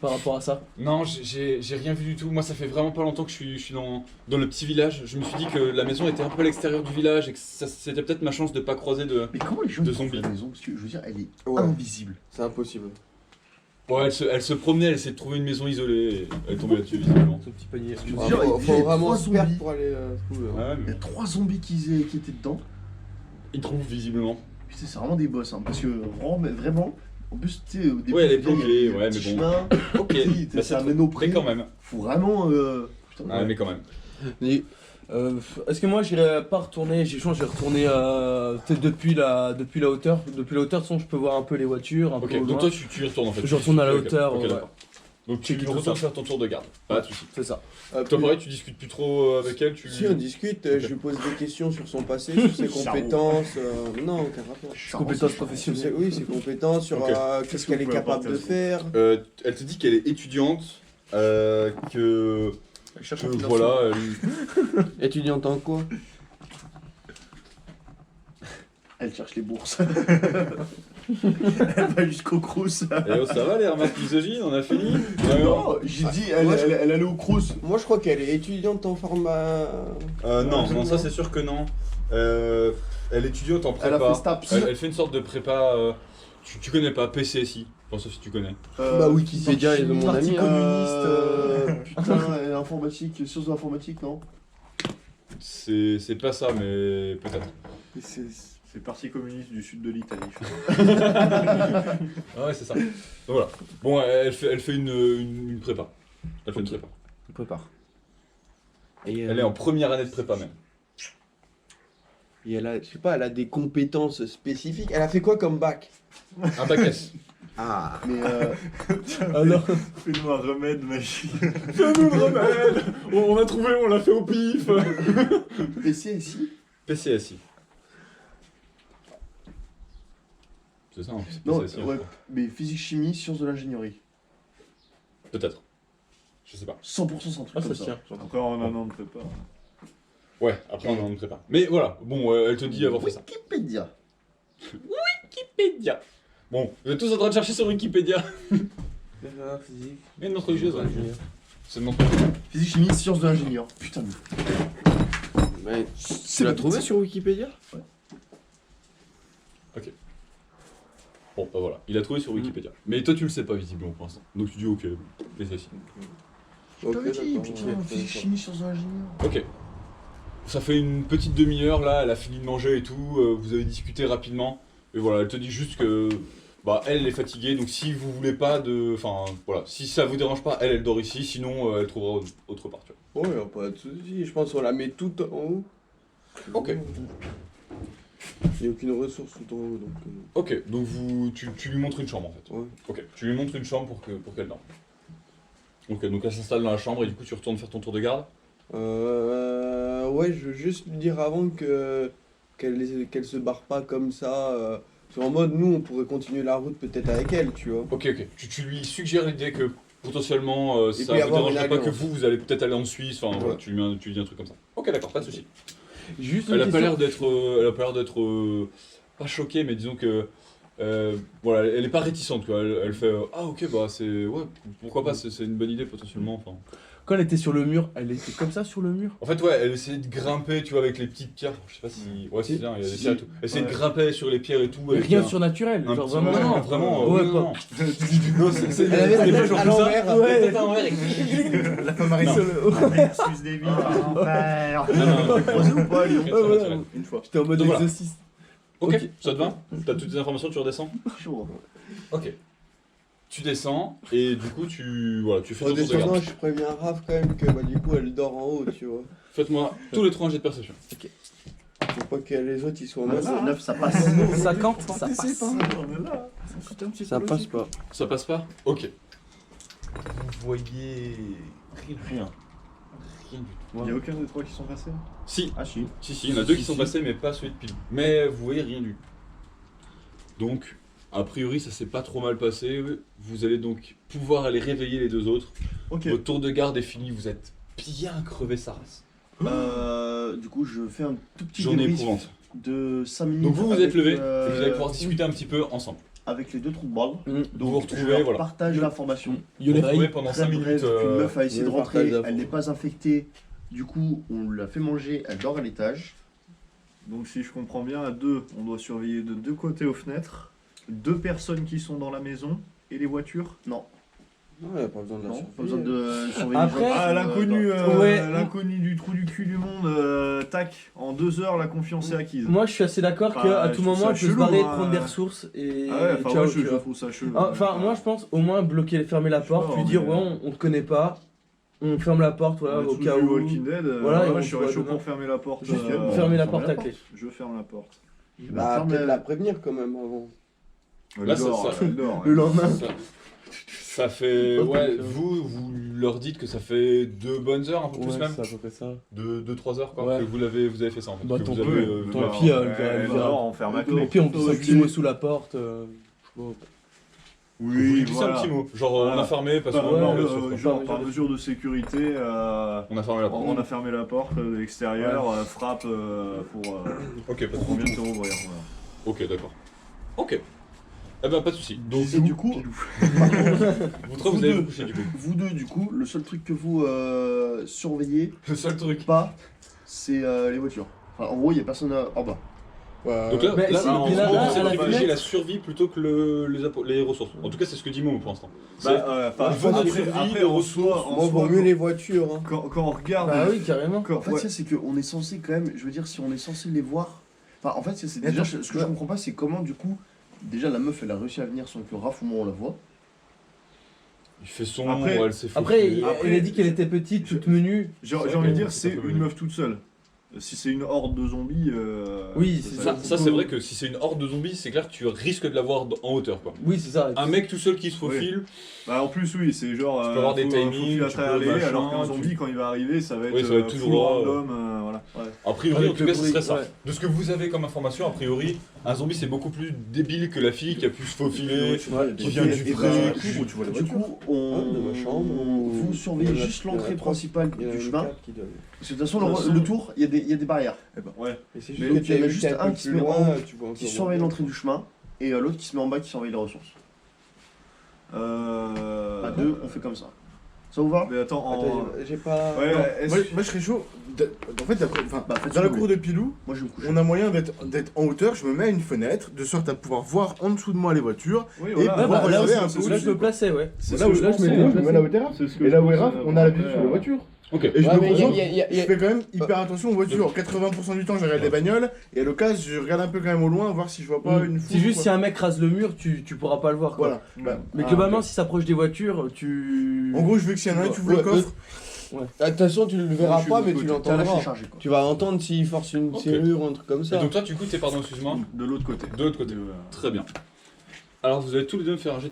par rapport à ça? Non, j'ai rien vu du tout. Moi, ça fait vraiment pas longtemps que je suis dans le petit village. Je me suis dit que la maison était un peu à l'extérieur du village et que c'était peut-être ma chance de pas croiser de. Mais comment les gens De ils trouvent zombies. la maison? Parce que je veux dire, elle est Ouais. invisible. C'est impossible. Ouais, elle se promenait, elle essayait de trouver une maison isolée et elle est tombée là-dessus, visiblement. Ce petit panier. Je veux Ouais, dire, faut, il y faut a vraiment 3 se perdre zombies. pour aller trouver. hein. Ouais, Il y mais a 3 zombies qui étaient dedans. ils trouvent visiblement. Putain, c'est vraiment des boss, hein, parce que vraiment, en plus, tu sais, au début, Ouais, elle est il y a plongée, des ouais, petits mais bon. chemins, Ok, tu sais, bah, c'est un trop- ménopré. mais quand même. Faut vraiment. Putain, Ouais, mais quand même. Et- Est-ce que moi j'irais pas retourner, je vais retourner peut-être depuis la hauteur. Depuis la hauteur, de toute façon, je peux voir un peu les voitures, un peu Ok, au donc loin. toi tu y retournes en fait. Je retourne à la Ok, hauteur, ok, ouais. d'accord. Donc tu Checker tout retournes ça. faire ton tour de garde. Pas de soucis. C'est ça. Toi puis- pareil, tu discutes plus trop avec elle, tu. Si on discute, Ok. je lui pose des questions sur son passé, sur ses compétences. Non, aucun rapport. Compétences Sur professionnelles. oui, ses compétences, sur Ok. qu'est-ce qu'elle est vous pouvez capable de apporter faire. Elle te dit qu'elle est étudiante, que Cherche voilà, Étudiante en quoi? Elle cherche les bourses. Elle va jusqu'au Crous. Eh oh, ça va les remarques misogynes, on a fini. Non, j'ai dit, Moi, elle allait au Crous. Moi, je crois qu'elle est étudiante en format. Non, ça c'est sûr que non. Elle est étudiante en Elle a prépa. fait STAPS. Elle fait une sorte de prépa. Tu connais pas PCSI, enfin, sauf si tu connais. Bah, Wikipédia est de mon Parti ami, hein. communiste. Putain, informatique, sciences de l'informatique, non? C'est pas ça, mais peut-être. C'est le parti communiste du sud de l'Italie. Ah ouais, c'est ça. Donc voilà. Bon, elle fait une prépa. Elle fait une prépa. On prépare. Elle est en première année de prépa même. Et elle a, je sais pas, elle a des compétences spécifiques. Elle a fait quoi comme bac? Un bac S. Ah. Mais Alors, Fais-nous un remède magique. Fais-nous le remède. On a trouvé, on l'a fait au pif. PC ici? PCSI. C'est ça, hein, c'est Non, PCSI, ouais, je crois. mais physique, chimie, sciences de l'ingénierie. Peut-être. Je sais pas. 100% sans truc ah, comme ça ça. tient. Après, en un an de prépa. Ouais, après on est en prépa. Mais voilà, bon, elle te dit avoir fait ça. Wikipédia. Wikipédia. Bon, vous êtes tous en train de chercher sur Wikipédia. Physique. Mais notre religieuse, ouais. ingénieur. C'est de notre Physique, chimie, sciences de l'ingénieur. Putain, mais Mais tu l'as trouvé sur Wikipédia? Bon, bah voilà, il a trouvé sur Wikipédia. Mais toi, tu le sais pas visiblement pour l'instant. Donc tu dis ok, PCSI. Ok, t'avais dit, d'accord. putain, Ouais, physique, chimie, sciences de l'ingénieur. Ok. Ça fait une petite demi-heure là, elle a fini de manger et tout, vous avez discuté rapidement. Et voilà, elle te dit juste que bah elle est fatiguée, donc si vous voulez pas de. Enfin voilà, si ça vous dérange pas, elle dort ici, sinon elle trouvera autre part. Tu vois. Ouais, pas de soucis. Je pense qu'on la met toute en haut. Ok. Il n'y a aucune ressource tout en haut donc. Ok, donc tu lui montres une chambre en fait. Ouais. Ok, tu lui montres une chambre pour qu'elle dorme. Ok, donc elle s'installe dans la chambre et du coup tu retournes faire ton tour de garde. Ouais, je veux juste lui dire avant qu'elle se barre pas comme ça. Parce qu'en mode, nous, on pourrait continuer la route peut-être avec elle, tu vois. Ok, tu lui suggères l'idée que potentiellement Il ça peut y vous avoir une dérangerait pas que alliance. vous allez peut-être aller en Suisse, enfin voilà, Ouais. tu lui dis un truc comme ça. Ok, d'accord, pas de soucis. Juste une Elle a pas question. l'air d'être pas choquée, mais disons que voilà, elle est pas réticente quoi. Elle fait ah ok bah c'est ouais pourquoi pas c'est une bonne idée potentiellement. Enfin. Quand elle était sur le mur, elle était comme ça sur le mur? En fait ouais, elle essayait de grimper tu vois avec les petites pierres. Je sais pas si ouais c'est bien il y a des pierres et tout. Elle essayait de grimper sur les pierres et tout. Mais avec rien un- surnaturel, un genre petit- vraiment. Non, vraiment. Ouais, non, pas- non. Non, c'est Elle avait la c'était pas tête genre à comme ça. l'envers. Ouais. Tête à l'envers et- La femme arrive Non. sur le. Versus des vies par enfer. Non, Croisé ou pas, Lyon? très Ouais, naturel. ouais. Une fois. J'étais en mode Donc voilà. exorciste. Ok, Ok. ça te va? T'as toutes les informations, tu redescends? Chaud. Ok. Tu descends et du coup tu fais En ton tour de descendant, garde. je préviens Raph quand même que bah, du coup, elle dort en haut, tu vois. Faites-moi tous les trois un jet de perception. Faut pas que les autres ils soient en Ouais, mode. c'est 9, ça passe. 50, ça passe. Ça passe pas. Ça passe pas? Ok. Vous voyez rien. Rien du tout. Il n'y a aucun des trois qui sont passés. Si, Ah si. il y en a deux qui sont passés mais pas celui de pile. Mais vous voyez rien du tout. Donc, a priori ça s'est pas trop mal passé. Vous allez donc pouvoir aller réveiller les deux autres. Ok. Votre tour de garde est fini, vous êtes bien crevé sa race. Du coup, je fais un tout petit Journée débrief. éprouvante. de 5 minutes. Donc vous êtes avec, levé, et vous allez pouvoir discuter un petit peu ensemble. avec les deux trous de balle. Vous vous Donc je retrouvez, leur voilà. partage l'information. Vous vous retrouvez pendant Très 5 bref, minutes. Une meuf a essayé de le rentrer, partage elle n'est pas infectée. Du coup, on l'a fait manger, elle dort à l'étage. Donc si je comprends bien, à deux, on doit surveiller de deux côtés aux fenêtres, 2 personnes qui sont dans la maison et les voitures. Non, Non, y a pas besoin de la non, surveiller. pas besoin de surveiller Après- les gens qui Ah, sont, l'inconnu Ouais. l'inconnu du trou du cul du monde, tac, en 2 heures, la confiance est acquise. Moi, je suis assez d'accord Enfin, qu'à je tout trouve moment, ça elle peut se chelou, barrer, hein. prendre des ressources et Ah ouais, enfin, ciao, moi, tu je vois. trouve ça chelou. Enfin, moi, je pense au moins bloquer, fermer la Je sais porte, pas, lui mais- dire, ouais, on te connaît pas, on ferme la porte, voilà, au cas du où. Walking Dead, Voilà, et moi, on je serais voit chaud demain. pour fermer la porte. Juste Fermer la ferme porte la à clé. Je ferme la porte. Bah, ferme peut-être la- la prévenir quand même avant. Là, ça- Elle dort. Le lendemain. Ça fait. Ouais, vous leur dites que ça fait 2 bonnes heures, un peu plus Ouais, même. c'est à peu près ça. 2-3 heures, quoi, Ouais. que vous avez fait ça en fait. Bah, que tant vous pis, avez, tant voilà. pis, elle verra. dort, on ferme la Au clé. pire, on glisse un petit mot sous la porte. Vous Oui, glissez voilà. un petit mot. Genre, on Voilà. a fermé parce Par, qu'on ouais, genre, par mesure de sécurité, on a fermé la porte. on a fermé la porte de l'extérieur, frappe pour Ok, pas de qu'on soucis. vienne te rouvrir. Voilà. Ok, d'accord. Ok. Eh ben, pas de soucis. Donc, Et du coup, vous trois, vous allez vous coucher du coup. vous deux, du coup, le seul truc que vous surveillez Le seul truc. pas, c'est les voitures. Enfin, en gros, il n'y a personne en bas. Donc là, Mais là, si, en il ce a- moment, là, c'est à la privilégier fenêtre- la survie plutôt que les ressources. En tout cas, c'est ce que dit Momo pour l'instant. Enfin, Faut de après, survie, après, de en ressources. soi, Moi, vaut mieux les voitures. Hein. quand on regarde. Bah oui, carrément. quand- En fait, ouais. ça, c'est qu'on est censé quand même, je veux dire, si on est censé les voir. Enfin, en fait, c'est déjà, Attends, ce que je comprends pas, c'est comment, du coup, déjà la meuf, elle a réussi à venir sans que Raph ou moi on la voit. Il fait son, Après- elle s'est Après, faufilée. elle a dit qu'elle était petite, toute menue. J'ai C'est vrai envie de que dire, c'est c'est un peu une mieux. meuf toute seule. Si c'est une horde de zombies. Oui, c'est Ça, c'est vrai que si c'est une horde de zombies, c'est clair que tu risques de la voir en hauteur, quoi. Oui, c'est ça. Un mec tout seul qui se faufile, Bah, en plus, oui, c'est genre. Tu peux avoir des faut timings, filer à tu travers peux les haies, machin, alors qu'un tu- zombie, quand il va arriver, ça va être, Oui, ça va être tout full droit, random. Voilà. a priori, Avec en tout le cas, ce bruit, serait ça. ouais. De ce que vous avez comme information, a priori, un zombie c'est beaucoup plus débile que la fille qui a pu se faufiler, qui vient du Et vrai. bah, où tu vois les du voitures. coup, on, de ma chambre, vous surveillez il y en a- juste il y en a l'entrée trois. principale Il y en a du une chemin. carte qui donne. Parce que de toute façon, De toute façon- le tour, il y a des barrières. Ouais. Mais c'est Mais juste que il y en a tu juste un un peu qui se plus met loin, en- tu vois Qui encore surveille moins. l'entrée du chemin, et l'autre qui se met en bas qui surveille les ressources. À deux, on fait comme ça. Ça vous va? Mais attends, en. Attends, j'ai pas. Ouais, Non, est-ce- moi, je serais chaud. En fait, Bah, faites dans la ce que cour de Pilou, Moi, je vais me coucher. on a moyen d'être en hauteur. Je me mets à une fenêtre de sorte à pouvoir voir en dessous de moi les voitures. Oui, Et voilà. Ouais, bah, Voir, là, regarder aussi, un peu là, au-dessus, je me plaçais, ouais. C'est Là ce où que je je pense, pensais. je me mets à la hauteur. C'est ce que Et je là où est pensais, Raph, on a la vue après, sur les voitures. Ok. Et je Ouais, me mais il y a- concentre. il y a- il y a- Je fais quand même hyper attention aux voitures. 80% du temps, je regarde les bagnoles. Et à l'occasion, je regarde un peu quand même au loin, voir si je vois pas une foule. C'est juste ou si quoi. un mec rase le mur, tu pourras pas le voir, quoi. Voilà. Bah, Mais ah, globalement, ok. s'il s'approche des voitures, tu. En gros, je veux que s'il y en a un, tu ouvres le Ouais, coffre. De toute façon, tu le verras Je suis pas, de mais l'autre tu côté. T'as lâché l'entendras. chargé, quoi. Tu vas entendre s'il force une Ok. serrure ou un truc comme Et ça. donc toi, du coup, t'es, pardon, excuse-moi, De l'autre côté. de l'autre côté. Très bien. Alors, vous allez tous les deux me faire un jet